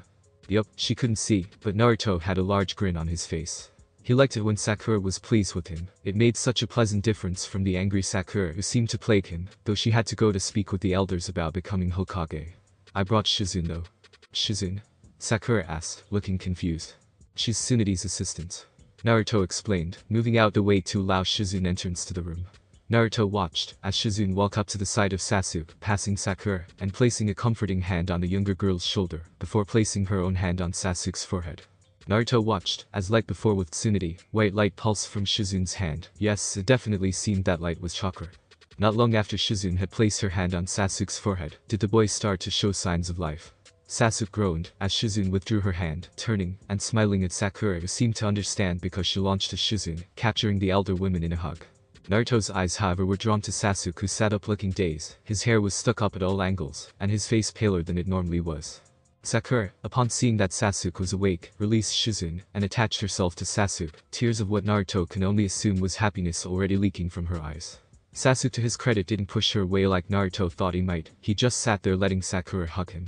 Yup, she couldn't see, but Naruto had a large grin on his face. He liked it when Sakura was pleased with him. It made such a pleasant difference from the angry Sakura who seemed to plague him, though she had to go to speak with the elders about becoming Hokage. I brought Shizune though. Shizune? Sakura asked, looking confused. She's Tsunade's assistant. Naruto explained, moving out the way to allow Shizune entrance to the room. Naruto watched as Shizune walked up to the side of Sasuke, passing Sakura, and placing a comforting hand on the younger girl's shoulder, before placing her own hand on Sasuke's forehead. Naruto watched, as like before with Tsunade, white light pulsed from Shizune's hand. Yes, it definitely seemed that light was chakra. Not long after Shizune had placed her hand on Sasuke's forehead, did the boy start to show signs of life. Sasuke groaned as Shizune withdrew her hand, turning and smiling at Sakura, who seemed to understand because she launched at Shizune, capturing the elder women in a hug. Naruto's eyes, however, were drawn to Sasuke, who sat up looking dazed. His hair was stuck up at all angles, and his face paler than it normally was. Sakura, upon seeing that Sasuke was awake, released Shizune and attached herself to Sasuke, tears of what Naruto can only assume was happiness already leaking from her eyes. Sasuke, to his credit, didn't push her away like Naruto thought he might. He just sat there letting Sakura hug him.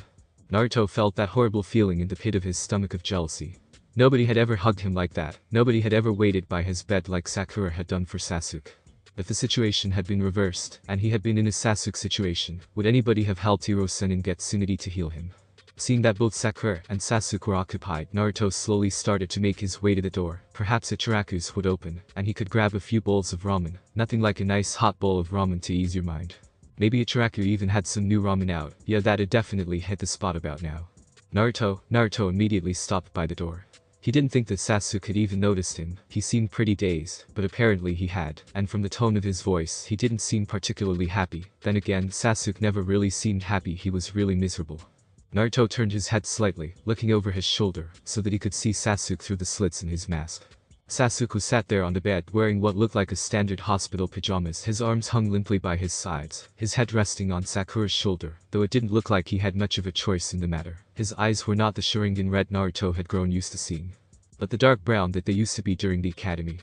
Naruto felt that horrible feeling in the pit of his stomach of jealousy. Nobody had ever hugged him like that. Nobody had ever waited by his bed like Sakura had done for Sasuke. If the situation had been reversed, and he had been in a Sasuke situation, would anybody have helped Hirosen and get Tsunade to heal him? Seeing that both Sakura and Sasuke were occupied, Naruto slowly started to make his way to the door. Perhaps Ichiraku's would open, and he could grab a few bowls of ramen. Nothing like a nice hot bowl of ramen to ease your mind. Maybe Ichiraku even had some new ramen out. Yeah, that'd definitely hit the spot about now. Naruto immediately stopped by the door. He didn't think that Sasuke had even noticed him. He seemed pretty dazed, but apparently he had, and from the tone of his voice, he didn't seem particularly happy. Then again, Sasuke never really seemed happy, he was really miserable. Naruto turned his head slightly, looking over his shoulder, so that he could see Sasuke through the slits in his mask. Sasuke was sat there on the bed wearing what looked like a standard hospital pajamas. His arms hung limply by his sides, his head resting on Sakura's shoulder, though it didn't look like he had much of a choice in the matter. His eyes were not the Sharingan red Naruto had grown used to seeing, but the dark brown that they used to be during the academy.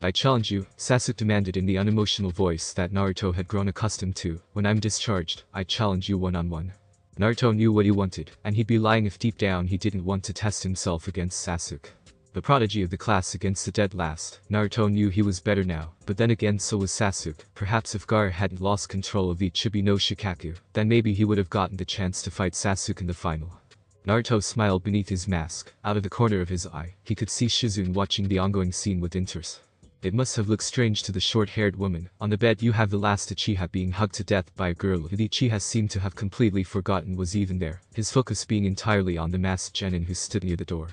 I challenge you, Sasuke demanded in the unemotional voice that Naruto had grown accustomed to. When I'm discharged, I challenge you one-on-one. Naruto knew what he wanted, and he'd be lying if deep down he didn't want to test himself against Sasuke. The prodigy of the class against the dead last. Naruto knew he was better now, but then again so was Sasuke. Perhaps if Gaara hadn't lost control of the Chibi no Shikaku, then maybe he would have gotten the chance to fight Sasuke in the final. Naruto smiled beneath his mask. Out of the corner of his eye, he could see Shizune watching the ongoing scene with interest. It must have looked strange to the short-haired woman. On the bed you have the last Uchiha being hugged to death by a girl who the Uchiha seemed to have completely forgotten was even there, his focus being entirely on the masked genin who stood near the door.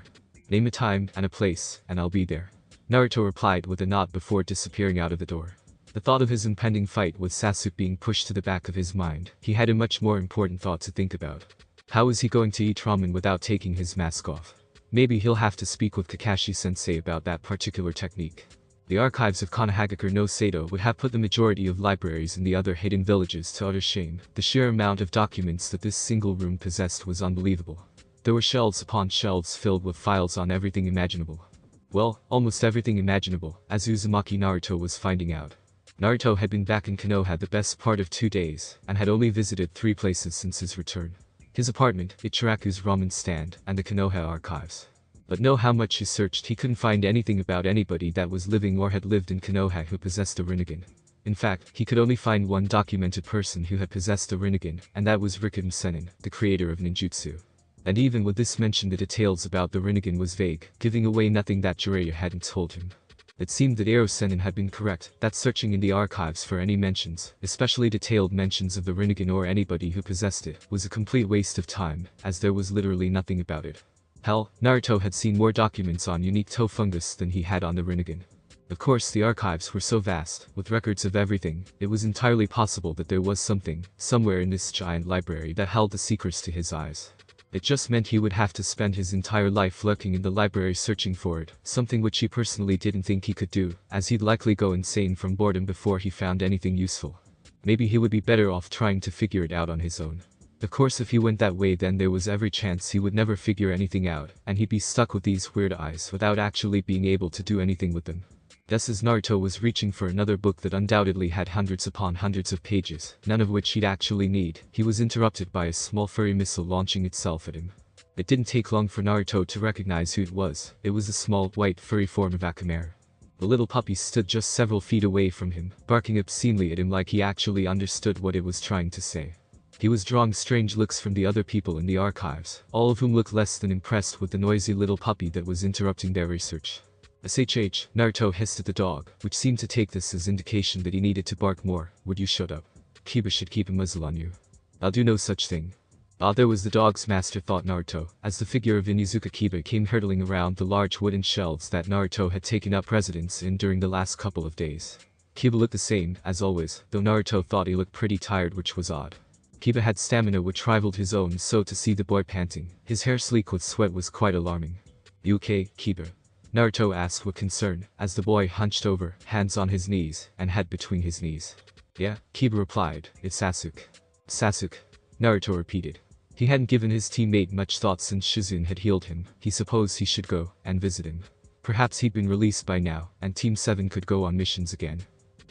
Name a time and a place, and I'll be there. Naruto replied with a nod before disappearing out of the door. The thought of his impending fight with Sasuke being pushed to the back of his mind. He had a much more important thought to think about. How was he going to eat ramen without taking his mask off? Maybe he'll have to speak with Kakashi-sensei about that particular technique. The archives of Konohagakure no Sato would have put the majority of libraries in the other hidden villages to utter shame. The sheer amount of documents that this single room possessed was unbelievable. There were shelves upon shelves filled with files on everything imaginable. Well, almost everything imaginable, as Uzumaki Naruto was finding out. Naruto had been back in Konoha the best part of 2 days, and had only visited 3 places since his return. His apartment, Ichiraku's ramen stand, and the Konoha archives. But know how much he searched, he couldn't find anything about anybody that was living or had lived in Konoha who possessed a Rinnegan. In fact, he could only find one documented person who had possessed a Rinnegan, and that was Rikiden Sennin, the creator of ninjutsu. And even with this mention, the details about the Rinnegan was vague, giving away nothing that Jiraiya hadn't told him. It seemed that Ero Sennin had been correct, that searching in the archives for any mentions, especially detailed mentions of the Rinnegan or anybody who possessed it, was a complete waste of time, as there was literally nothing about it. Hell, Naruto had seen more documents on unique toe fungus than he had on the Rinnegan. Of course, the archives were so vast, with records of everything, it was entirely possible that there was something, somewhere in this giant library that held the secrets to his eyes. It just meant he would have to spend his entire life lurking in the library searching for it, something which he personally didn't think he could do, as he'd likely go insane from boredom before he found anything useful. Maybe he would be better off trying to figure it out on his own. Of course, if he went that way, then there was every chance he would never figure anything out, and he'd be stuck with these weird eyes without actually being able to do anything with them. Just as Naruto was reaching for another book that undoubtedly had hundreds upon hundreds of pages, none of which he'd actually need, he was interrupted by a small furry missile launching itself at him. It didn't take long for Naruto to recognize who it was. It was a small, white, furry form of Akamaru. The little puppy stood just several feet away from him, barking obscenely at him like he actually understood what it was trying to say. He was drawing strange looks from the other people in the archives, all of whom looked less than impressed with the noisy little puppy that was interrupting their research. SHH, Naruto hissed at the dog, which seemed to take this as indication that he needed to bark more. Would you shut up? Kiba should keep a muzzle on you. I'll do no such thing. Ah, there was the dog's master, thought Naruto, as the figure of Inuzuka Kiba came hurtling around the large wooden shelves that Naruto had taken up residence in during the last couple of days. Kiba looked the same, as always, though Naruto thought he looked pretty tired, which was odd. Kiba had stamina which rivaled his own, so to see the boy panting, his hair sleek with sweat, was quite alarming. You okay, Kiba? Naruto asked with concern, as the boy hunched over, hands on his knees, and head between his knees. Yeah, Kiba replied, it's Sasuke. Sasuke? Naruto repeated. He hadn't given his teammate much thought since Shizune had healed him. He supposed he should go and visit him. Perhaps he'd been released by now, and Team 7 could go on missions again.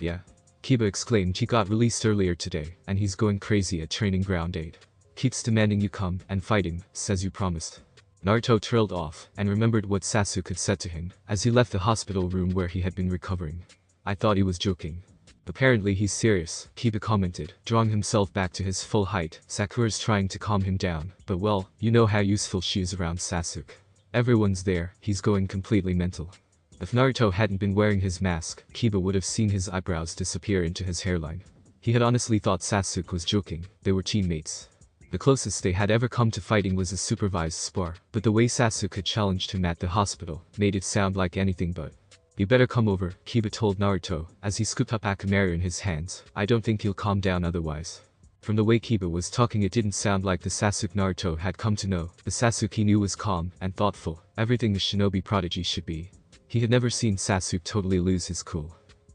Yeah. Kiba exclaimed, he got released earlier today, and he's going crazy at Training Ground 8. Keeps demanding you come and fight him, says you promised. Naruto trailed off, and remembered what Sasuke had said to him, as he left the hospital room where he had been recovering. I thought he was joking. Apparently he's serious, Kiba commented, drawing himself back to his full height. Sakura's trying to calm him down, but well, you know how useful she is around Sasuke. Everyone's there, he's going completely mental. If Naruto hadn't been wearing his mask, Kiba would have seen his eyebrows disappear into his hairline. He had honestly thought Sasuke was joking, they were teammates. The closest they had ever come to fighting was a supervised spar, but the way Sasuke had challenged him at the hospital made it sound like anything but. "You better come over," Kiba told Naruto, as he scooped up Akamaru in his hands. "I don't think he'll calm down otherwise." From the way Kiba was talking, it didn't sound like the Sasuke Naruto had come to know. The Sasuke he knew was calm and thoughtful, everything a shinobi prodigy should be. He had never seen Sasuke totally lose his cool.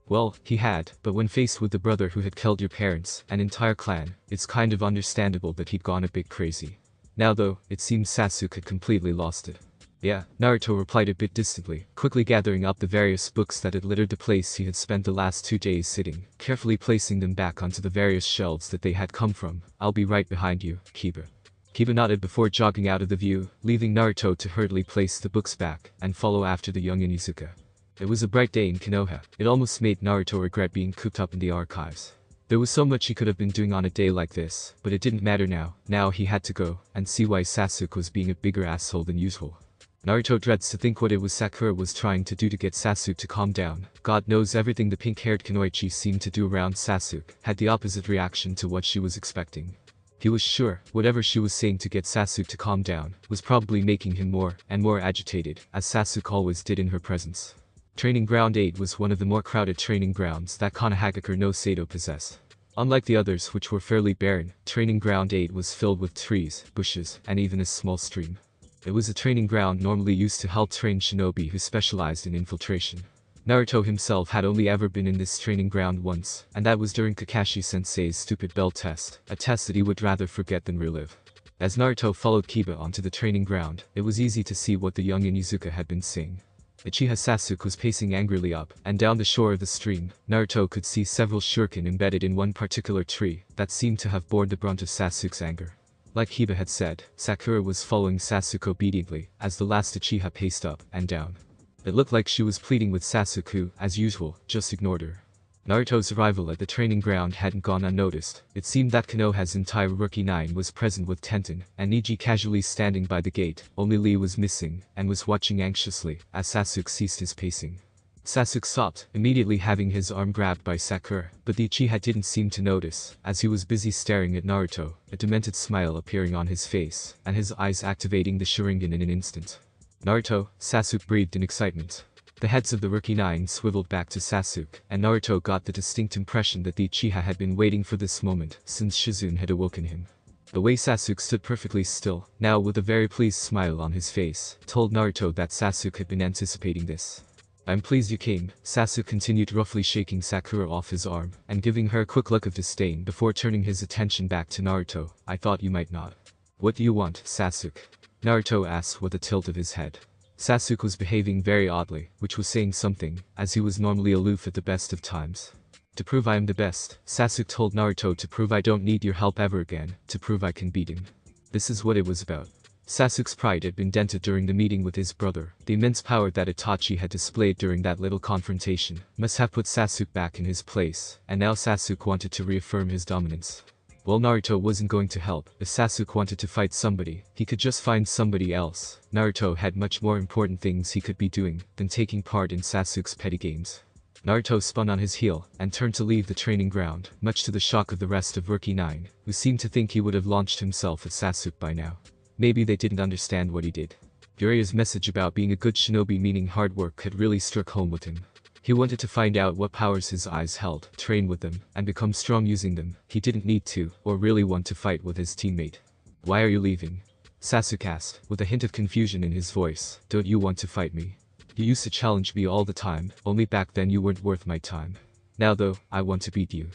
Well, he had, but when faced with the brother who had killed your parents, an entire clan, it's kind of understandable that he'd gone a bit crazy. Now though, it seems Sasuke had completely lost it. "Yeah," Naruto replied a bit distantly, quickly gathering up the various books that had littered the place he had spent the last 2 days sitting, carefully placing them back onto the various shelves that they had come from. "I'll be right behind you, Kiba." Kiba nodded before jogging out of the view, leaving Naruto to hurriedly place the books back and follow after the young Inuzuka. It was a bright day in Konoha. It almost made Naruto regret being cooped up in the archives. There was so much he could have been doing on a day like this, but it didn't matter now. Now he had to go and see why Sasuke was being a bigger asshole than usual. Naruto dreads to think what it was Sakura was trying to do to get Sasuke to calm down. God knows everything the pink-haired Kunoichi seemed to do around Sasuke had the opposite reaction to what she was expecting. He was sure whatever she was saying to get Sasuke to calm down was probably making him more and more agitated, as Sasuke always did in her presence. Training Ground 8 was one of the more crowded training grounds that Konohagakure no Sado possessed. Unlike the others, which were fairly barren, Training Ground 8 was filled with trees, bushes, and even a small stream. It was a training ground normally used to help train shinobi who specialized in infiltration. Naruto himself had only ever been in this training ground once, and that was during Kakashi-sensei's stupid bell test, a test that he would rather forget than relive. As Naruto followed Kiba onto the training ground, it was easy to see what the young Inuzuka had been saying. Uchiha Sasuke was pacing angrily up and down the shore of the stream. Naruto could see several shuriken embedded in one particular tree that seemed to have borne the brunt of Sasuke's anger. Like Kiba had said, Sakura was following Sasuke obediently as the last Uchiha paced up and down. It looked like she was pleading with Sasuke who, as usual, just ignored her. Naruto's arrival at the training ground hadn't gone unnoticed. It seemed that Konoha's entire Rookie 9 was present with Tenten and Neji casually standing by the gate. Only Lee was missing and was watching anxiously as Sasuke ceased his pacing. Sasuke stopped, immediately having his arm grabbed by Sakura, but the Uchiha didn't seem to notice, as he was busy staring at Naruto, a demented smile appearing on his face, and his eyes activating the Sharingan in an instant. "Naruto," Sasuke breathed in excitement. The heads of the Rookie 9 swiveled back to Sasuke, and Naruto got the distinct impression that the Uchiha had been waiting for this moment since Shizune had awoken him. The way Sasuke stood perfectly still, now with a very pleased smile on his face, told Naruto that Sasuke had been anticipating this. "I'm pleased you came," Sasuke continued, roughly shaking Sakura off his arm and giving her a quick look of disdain before turning his attention back to Naruto. "I thought you might not." "What do you want, Sasuke?" Naruto asked with a tilt of his head. Sasuke was behaving very oddly, which was saying something, as he was normally aloof at the best of times. "To prove I am the best," Sasuke told Naruto, "to prove I don't need your help ever again, to prove I can beat him." This is what it was about. Sasuke's pride had been dented during the meeting with his brother. The immense power that Itachi had displayed during that little confrontation must have put Sasuke back in his place, and now Sasuke wanted to reaffirm his dominance. Well, Naruto wasn't going to help. If Sasuke wanted to fight somebody, he could just find somebody else. Naruto had much more important things he could be doing than taking part in Sasuke's petty games. Naruto spun on his heel and turned to leave the training ground, much to the shock of the rest of Rookie 9, who seemed to think he would have launched himself at Sasuke by now. Maybe they didn't understand what he did. Jiraiya's message about being a good shinobi, meaning hard work, had really struck home with him. He wanted to find out what powers his eyes held, train with them, and become strong using them. He didn't need to, or really want to fight with his teammate. "Why are you leaving?" Sasuke asked, with a hint of confusion in his voice. "Don't you want to fight me? You used to challenge me all the time, only back then you weren't worth my time. Now though, I want to beat you."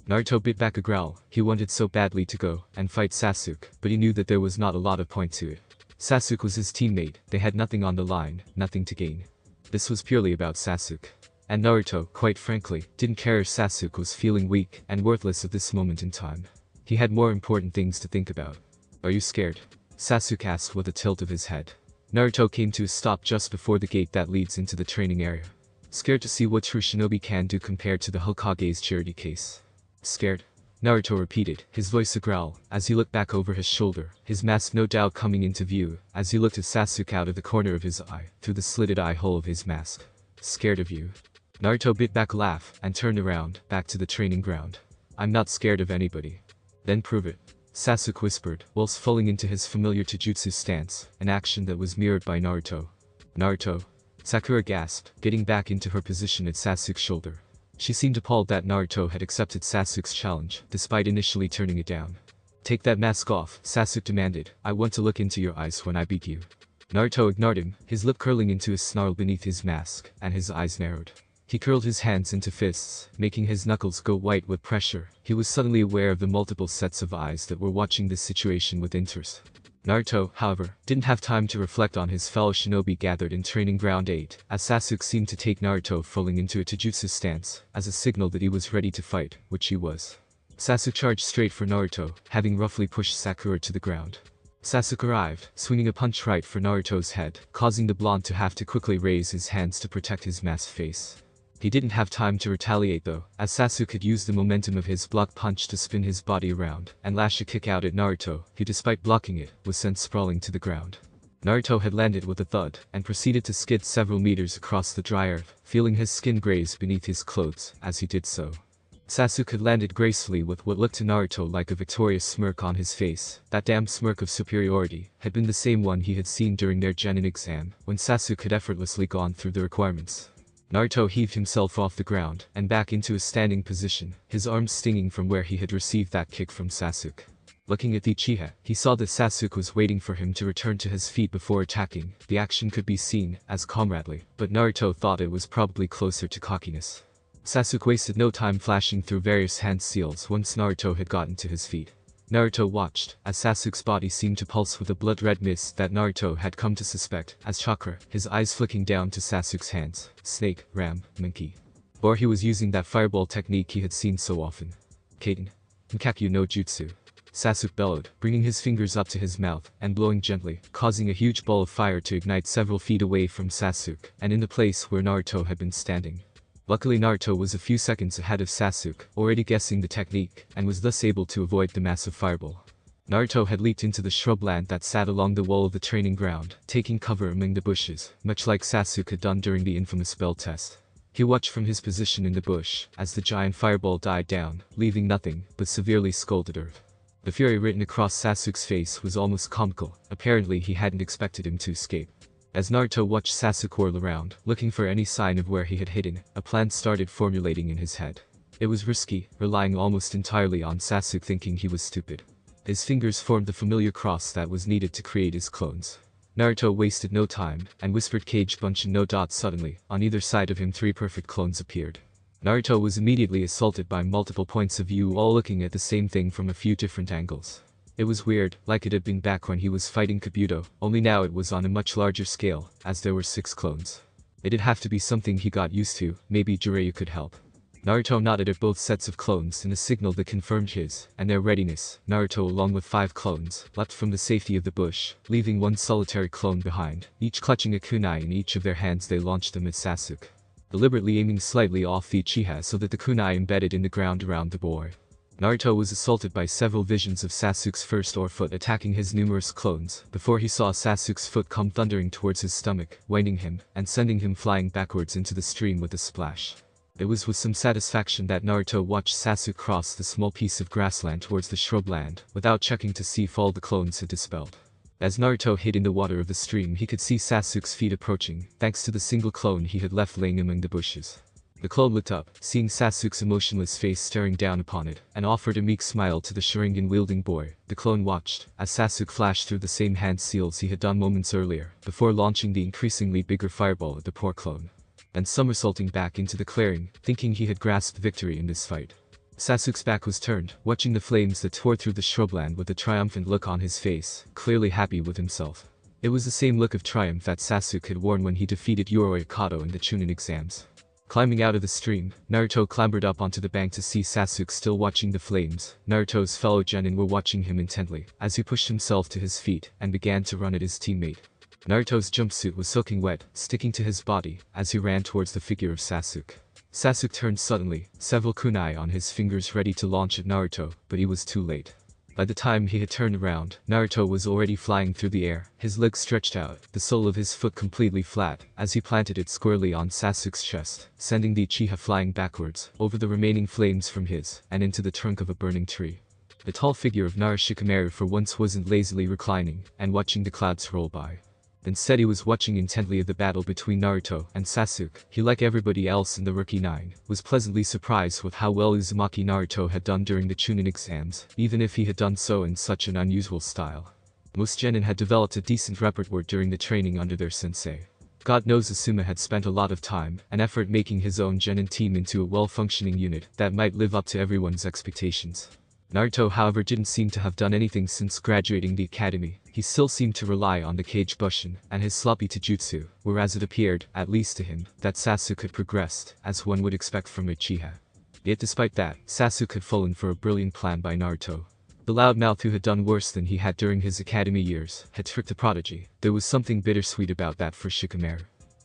Naruto bit back a growl. He wanted so badly to go and fight Sasuke, but he knew that there was not a lot of point to it. Sasuke was his teammate, they had nothing on the line, nothing to gain. This was purely about Sasuke. And Naruto, quite frankly, didn't care if Sasuke was feeling weak and worthless at this moment in time. He had more important things to think about. "Are you scared?" Sasuke asked with a tilt of his head. Naruto came to a stop just before the gate that leads into the training area. "Scared to see what true shinobi can do compared to the Hokage's charity case." "Scared?" Naruto repeated, his voice a growl, as he looked back over his shoulder, his mask no doubt coming into view, as he looked at Sasuke out of the corner of his eye, through the slitted eye hole of his mask. "Scared of you?" Naruto bit back a laugh and turned around, back to the training ground. I'm not scared of anybody. Then prove it. Sasuke whispered, whilst falling into his familiar taijutsu stance, an action that was mirrored by Naruto. Naruto? Sakura gasped, getting back into her position at Sasuke's shoulder. She seemed appalled that Naruto had accepted Sasuke's challenge, despite initially turning it down. Take that mask off, Sasuke demanded. I want to look into your eyes when I beat you. Naruto ignored him, his lip curling into a snarl beneath his mask, and his eyes narrowed. He curled his hands into fists, making his knuckles go white with pressure. He was suddenly aware of the multiple sets of eyes that were watching this situation with interest. Naruto, however, didn't have time to reflect on his fellow shinobi gathered in Training Ground 8, as Sasuke seemed to take Naruto falling into a taijutsu stance, as a signal that he was ready to fight, which he was. Sasuke charged straight for Naruto, having roughly pushed Sakura to the ground. Sasuke arrived, swinging a punch right for Naruto's head, causing the blonde to have to quickly raise his hands to protect his masked face. He didn't have time to retaliate though, as Sasuke had used the momentum of his block punch to spin his body around and lash a kick out at Naruto, who despite blocking it, was sent sprawling to the ground. Naruto had landed with a thud, and proceeded to skid several meters across the dry earth, feeling his skin graze beneath his clothes as he did so. Sasuke had landed gracefully with what looked to Naruto like a victorious smirk on his face. That damn smirk of superiority had been the same one he had seen during their genin exam, when Sasuke had effortlessly gone through the requirements. Naruto heaved himself off the ground, and back into a standing position, his arms stinging from where he had received that kick from Sasuke. Looking at the Uchiha, he saw that Sasuke was waiting for him to return to his feet before attacking. The action could be seen as comradely, but Naruto thought it was probably closer to cockiness. Sasuke wasted no time flashing through various hand seals once Naruto had gotten to his feet. Naruto watched, as Sasuke's body seemed to pulse with a blood-red mist that Naruto had come to suspect as chakra, his eyes flicking down to Sasuke's hands. Snake, ram, monkey. Or he was using that fireball technique he had seen so often. Kaden. Nkakyu no Jutsu. Sasuke bellowed, bringing his fingers up to his mouth and blowing gently, causing a huge ball of fire to ignite several feet away from Sasuke, and in the place where Naruto had been standing. Luckily Naruto was a few seconds ahead of Sasuke, already guessing the technique, and was thus able to avoid the massive fireball. Naruto had leaped into the shrubland that sat along the wall of the training ground, taking cover among the bushes, much like Sasuke had done during the infamous spell test. He watched from his position in the bush, as the giant fireball died down, leaving nothing but severely scalded earth. The fury written across Sasuke's face was almost comical. Apparently he hadn't expected him to escape. As Naruto watched Sasuke whirl around, looking for any sign of where he had hidden, a plan started formulating in his head. It was risky, relying almost entirely on Sasuke thinking he was stupid. His fingers formed the familiar cross that was needed to create his clones. Naruto wasted no time, and whispered Cage Bunch and no dot suddenly, on either side of him 3 perfect clones appeared. Naruto was immediately assaulted by multiple points of view all looking at the same thing from a few different angles. It was weird, like it had been back when he was fighting Kabuto, only now it was on a much larger scale, as there were 6 clones. It'd have to be something he got used to, maybe Jiraiya could help. Naruto nodded at both sets of clones in a signal that confirmed his and their readiness. Naruto along with 5 clones, leapt from the safety of the bush, leaving 1 solitary clone behind. Each clutching a kunai in each of their hands they launched them at Sasuke, deliberately aiming slightly off the Uchiha so that the kunai embedded in the ground around the boy. Naruto was assaulted by several visions of Sasuke's first foot attacking his numerous clones, before he saw Sasuke's foot come thundering towards his stomach, winding him, and sending him flying backwards into the stream with a splash. It was with some satisfaction that Naruto watched Sasuke cross the small piece of grassland towards the shrubland, without checking to see if all the clones had dispelled. As Naruto hid in the water of the stream he could see Sasuke's feet approaching, thanks to the single clone he had left laying among the bushes. The clone looked up, seeing Sasuke's emotionless face staring down upon it, and offered a meek smile to the Sharingan-wielding boy. The clone watched, as Sasuke flashed through the same hand seals he had done moments earlier, before launching the increasingly bigger fireball at the poor clone. And somersaulting back into the clearing, thinking he had grasped victory in this fight. Sasuke's back was turned, watching the flames that tore through the shrubland with a triumphant look on his face, clearly happy with himself. It was the same look of triumph that Sasuke had worn when he defeated Yoro Okato in the Chunin exams. Climbing out of the stream, Naruto clambered up onto the bank to see Sasuke still watching the flames. Naruto's fellow genin were watching him intently, as he pushed himself to his feet and began to run at his teammate. Naruto's jumpsuit was soaking wet, sticking to his body, as he ran towards the figure of Sasuke. Sasuke turned suddenly, several kunai on his fingers ready to launch at Naruto, but he was too late. By the time he had turned around, Naruto was already flying through the air, his legs stretched out, the sole of his foot completely flat, as he planted it squarely on Sasuke's chest, sending the Uchiha flying backwards, over the remaining flames from his, and into the trunk of a burning tree. The tall figure of Shikamaru for once wasn't lazily reclining, and watching the clouds roll by. Instead he was watching intently of the battle between Naruto and Sasuke. He, like everybody else in the Rookie 9, was pleasantly surprised with how well Uzumaki Naruto had done during the Chunin exams, even if he had done so in such an unusual style. Most genin had developed a decent repertoire during the training under their sensei. God knows Asuma had spent a lot of time and effort making his own genin team into a well-functioning unit that might live up to everyone's expectations. Naruto, however, didn't seem to have done anything since graduating the academy. He still seemed to rely on the Kage Bushin and his sloppy taijutsu, whereas it appeared, at least to him, that Sasuke had progressed, as one would expect from Uchiha. Yet despite that, Sasuke had fallen for a brilliant plan by Naruto. The loudmouth who had done worse than he had during his academy years had tricked the prodigy. There was something bittersweet about that for Shikamaru.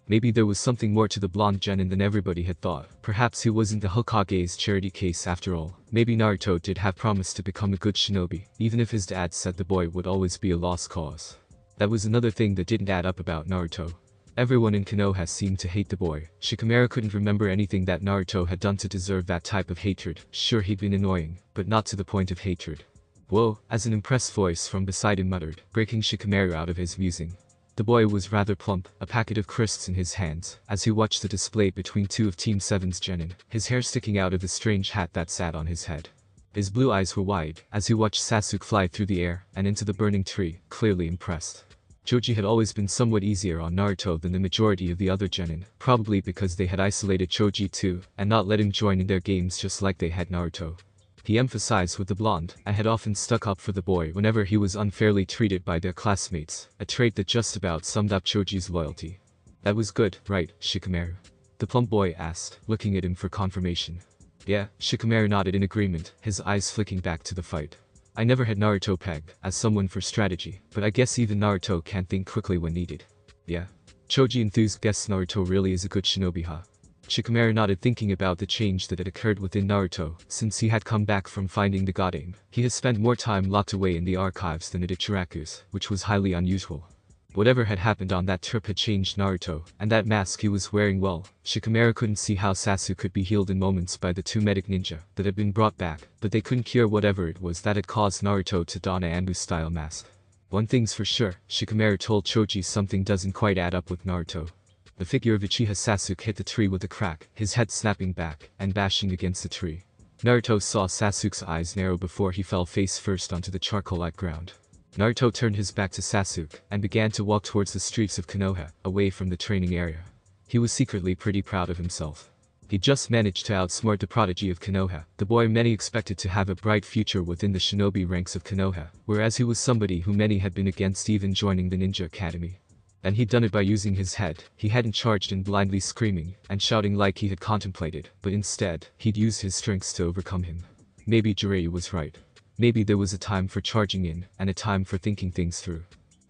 Maybe there was something more to the blonde genin than everybody had thought. Perhaps he wasn't the Hokage's charity case after all. Maybe Naruto did have promised to become a good shinobi, even if his dad said the boy would always be a lost cause. That was another thing that didn't add up about Naruto. Everyone in Konoha seemed to hate the boy. Shikamaru couldn't remember anything that Naruto had done to deserve that type of hatred. Sure, he'd been annoying, but not to the point of hatred. Whoa, as an impressed voice from beside him muttered, breaking Shikamaru out of his musing. The boy was rather plump, a packet of crisps in his hands, as he watched the display between two of Team 7's genin, his hair sticking out of the strange hat that sat on his head. His blue eyes were wide, as he watched Sasuke fly through the air, and into the burning tree, clearly impressed. Choji had always been somewhat easier on Naruto than the majority of the other genin, probably because they had isolated Choji too, and not let him join in their games just like they had Naruto. He emphasized with the blonde, and had often stuck up for the boy whenever he was unfairly treated by their classmates, a trait that just about summed up Choji's loyalty. That was good, right, Shikamaru? The plump boy asked, looking at him for confirmation. Yeah, Shikamaru nodded in agreement, his eyes flicking back to the fight. I never had Naruto pegged as someone for strategy, but I guess even Naruto can think quickly when needed. Yeah. Choji enthused guessed Naruto really is a good shinobi, huh? Shikamaru nodded, thinking about the change that had occurred within Naruto since he had come back from finding the God Aim. He had spent more time locked away in the archives than at Ichiraku's, which was highly unusual. Whatever had happened on that trip had changed Naruto, and that mask he was wearing, well, Shikamaru couldn't see how Sasuke could be healed in moments by the two medic ninja that had been brought back, but they couldn't cure whatever it was that had caused Naruto to don a Anbu-style mask. One thing's for sure, Shikamaru told Choji, something doesn't quite add up with Naruto. The figure of Uchiha Sasuke hit the tree with a crack, his head snapping back and bashing against the tree. Naruto saw Sasuke's eyes narrow before he fell face first onto the charcoal-like ground. Naruto turned his back to Sasuke and began to walk towards the streets of Konoha, away from the training area. He was secretly pretty proud of himself. He just managed to outsmart the prodigy of Konoha, the boy many expected to have a bright future within the shinobi ranks of Konoha, whereas he was somebody who many had been against even joining the ninja academy. And he'd done it by using his head. He hadn't charged in blindly screaming and shouting like he had contemplated, but instead, he'd used his strengths to overcome him. Maybe Jiraiya was right. Maybe there was a time for charging in, and a time for thinking things through.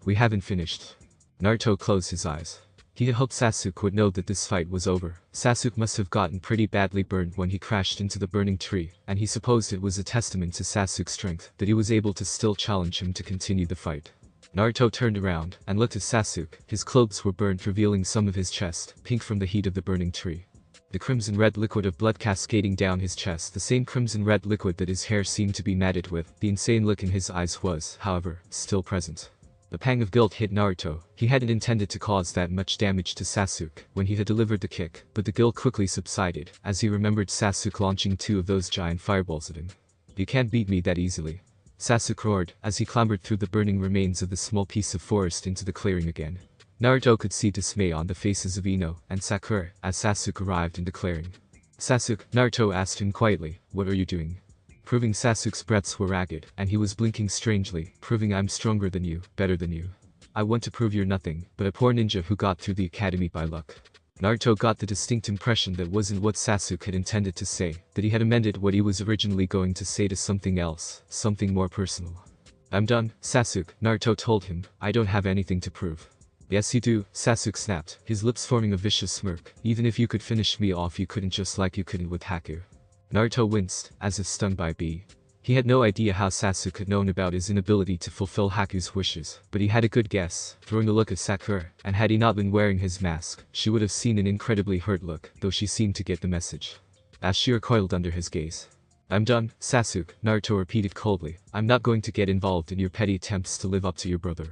We haven't finished. Naruto closed his eyes. He had hoped Sasuke would know that this fight was over. Sasuke must have gotten pretty badly burned when he crashed into the burning tree, and he supposed it was a testament to Sasuke's strength that he was able to still challenge him to continue the fight. Naruto turned around and looked at Sasuke. His clothes were burnt, revealing some of his chest, pink from the heat of the burning tree. The crimson-red liquid of blood cascading down his chest, the same crimson-red liquid that his hair seemed to be matted with. The insane look in his eyes was, however, still present. The pang of guilt hit Naruto. He hadn't intended to cause that much damage to Sasuke when he had delivered the kick, but the guilt quickly subsided as he remembered Sasuke launching two of those giant fireballs at him. You can't beat me that easily. Sasuke roared as he clambered through the burning remains of the small piece of forest into the clearing again. Naruto could see dismay on the faces of Ino and Sakura as Sasuke arrived in the clearing. Sasuke, Naruto asked him quietly, what are you doing? Proving Sasuke's breaths were ragged, and he was blinking strangely, proving I'm stronger than you, better than you. I want to prove you're nothing, but a poor ninja who got through the academy by luck. Naruto got the distinct impression that wasn't what Sasuke had intended to say, that he had amended what he was originally going to say to something else, something more personal. I'm done, Sasuke, Naruto told him, I don't have anything to prove. Yes you do, Sasuke snapped, his lips forming a vicious smirk. Even if you could finish me off you couldn't, just like you couldn't with Haku. Naruto winced, as if stung by a bee. He had no idea how Sasuke had known about his inability to fulfill Haku's wishes, but he had a good guess, throwing a look at Sakura, and had he not been wearing his mask, she would have seen an incredibly hurt look, though she seemed to get the message. As she recoiled under his gaze. "I'm done, Sasuke," Naruto repeated coldly. "I'm not going to get involved in your petty attempts to live up to your brother.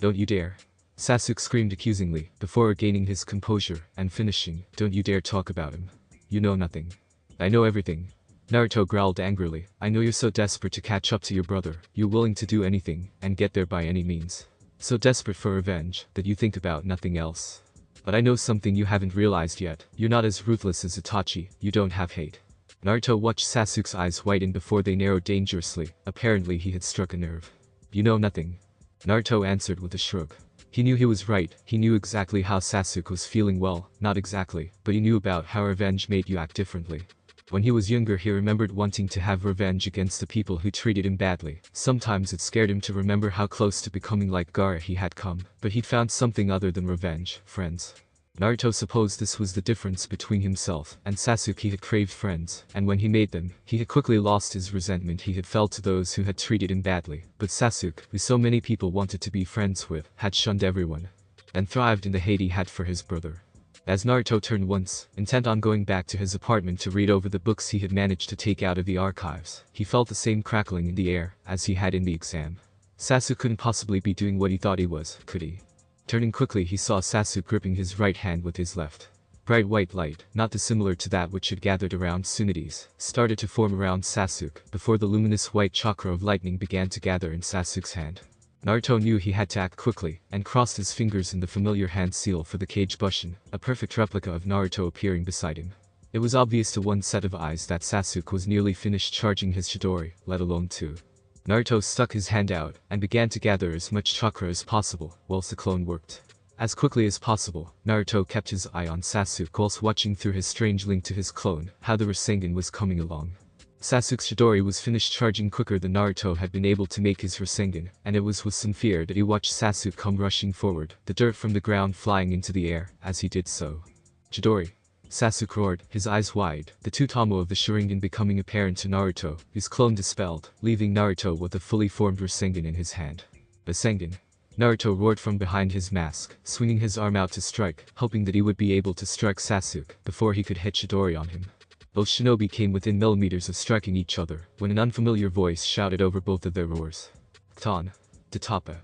Don't you dare." Sasuke screamed accusingly, before regaining his composure, and finishing, "Don't you dare talk about him. You know nothing." "I know everything." Naruto growled angrily. "I know you're so desperate to catch up to your brother, you're willing to do anything, and get there by any means. So desperate for revenge, that you think about nothing else. But I know something you haven't realized yet, you're not as ruthless as Itachi, you don't have hate." Naruto watched Sasuke's eyes whiten before they narrowed dangerously, apparently he had struck a nerve. "You know nothing." Naruto answered with a shrug. He knew he was right, he knew exactly how Sasuke was feeling, well, not exactly, but he knew about how revenge made you act differently. When he was younger he remembered wanting to have revenge against the people who treated him badly. Sometimes it scared him to remember how close to becoming like Gaara he had come, but he'd found something other than revenge, friends. Naruto supposed this was the difference between himself and Sasuke. He had craved friends, and when he made them, he had quickly lost his resentment he had felt to those who had treated him badly. But Sasuke, who so many people wanted to be friends with, had shunned everyone, and thrived in the hate he had for his brother. As Naruto turned once, intent on going back to his apartment to read over the books he had managed to take out of the archives, he felt the same crackling in the air as he had in the exam. Sasuke couldn't possibly be doing what he thought he was, could he? Turning quickly he saw Sasuke gripping his right hand with his left. Bright white light, not dissimilar to that which had gathered around Tsunades, started to form around Sasuke, before the luminous white chakra of lightning began to gather in Sasuke's hand. Naruto knew he had to act quickly, and crossed his fingers in the familiar hand seal for the cage Bushin, a perfect replica of Naruto appearing beside him. It was obvious to one set of eyes that Sasuke was nearly finished charging his Chidori, let alone two. Naruto stuck his hand out, and began to gather as much chakra as possible, whilst the clone worked. As quickly as possible, Naruto kept his eye on Sasuke whilst watching through his strange link to his clone, how the Rasengan was coming along. Sasuke's Chidori was finished charging quicker than Naruto had been able to make his Rasengan, and it was with some fear that he watched Sasuke come rushing forward, the dirt from the ground flying into the air, as he did so. "Chidori!" Sasuke roared, his eyes wide, the Tutamo of the Sharingan becoming apparent to Naruto, his clone dispelled, leaving Naruto with a fully formed Rasengan in his hand. "Rasengan!" Naruto roared from behind his mask, swinging his arm out to strike, hoping that he would be able to strike Sasuke before he could hit Chidori on him. Both shinobi came within millimeters of striking each other, when an unfamiliar voice shouted over both of their roars. "Kton! Tatapa!"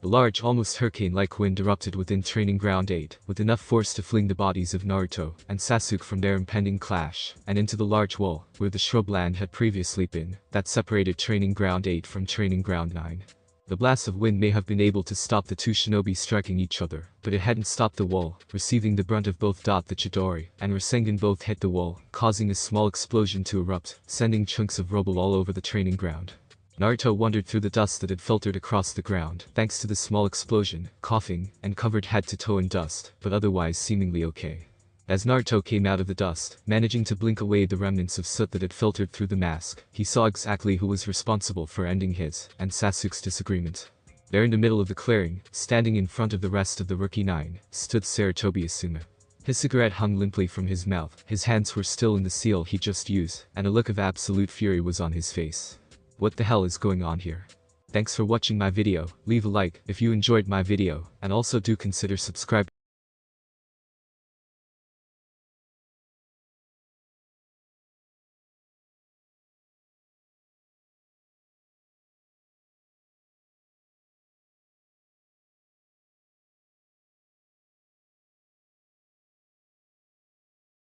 A large, almost hurricane-like wind erupted within Training Ground 8, with enough force to fling the bodies of Naruto and Sasuke from their impending clash, and into the large wall, where the shrubland had previously been, that separated Training Ground 8 from Training Ground 9. The blast of wind may have been able to stop the two shinobi striking each other, but it hadn't stopped the wall, receiving the brunt of both. The Chidori and Rasengan both hit the wall, causing a small explosion to erupt, sending chunks of rubble all over the training ground. Naruto wandered through the dust that had filtered across the ground, thanks to the small explosion, coughing, and covered head to toe in dust, but otherwise seemingly okay. As Naruto came out of the dust, managing to blink away the remnants of soot that had filtered through the mask, he saw exactly who was responsible for ending his and Sasuke's disagreement. There in the middle of the clearing, standing in front of the rest of the Rookie 9, stood Sarutobi Asuma. His cigarette hung limply from his mouth, his hands were still in the seal he just used, and a look of absolute fury was on his face. What the hell is going on here? Thanks for watching my video, leave a like if you enjoyed my video, and also do consider subscribing.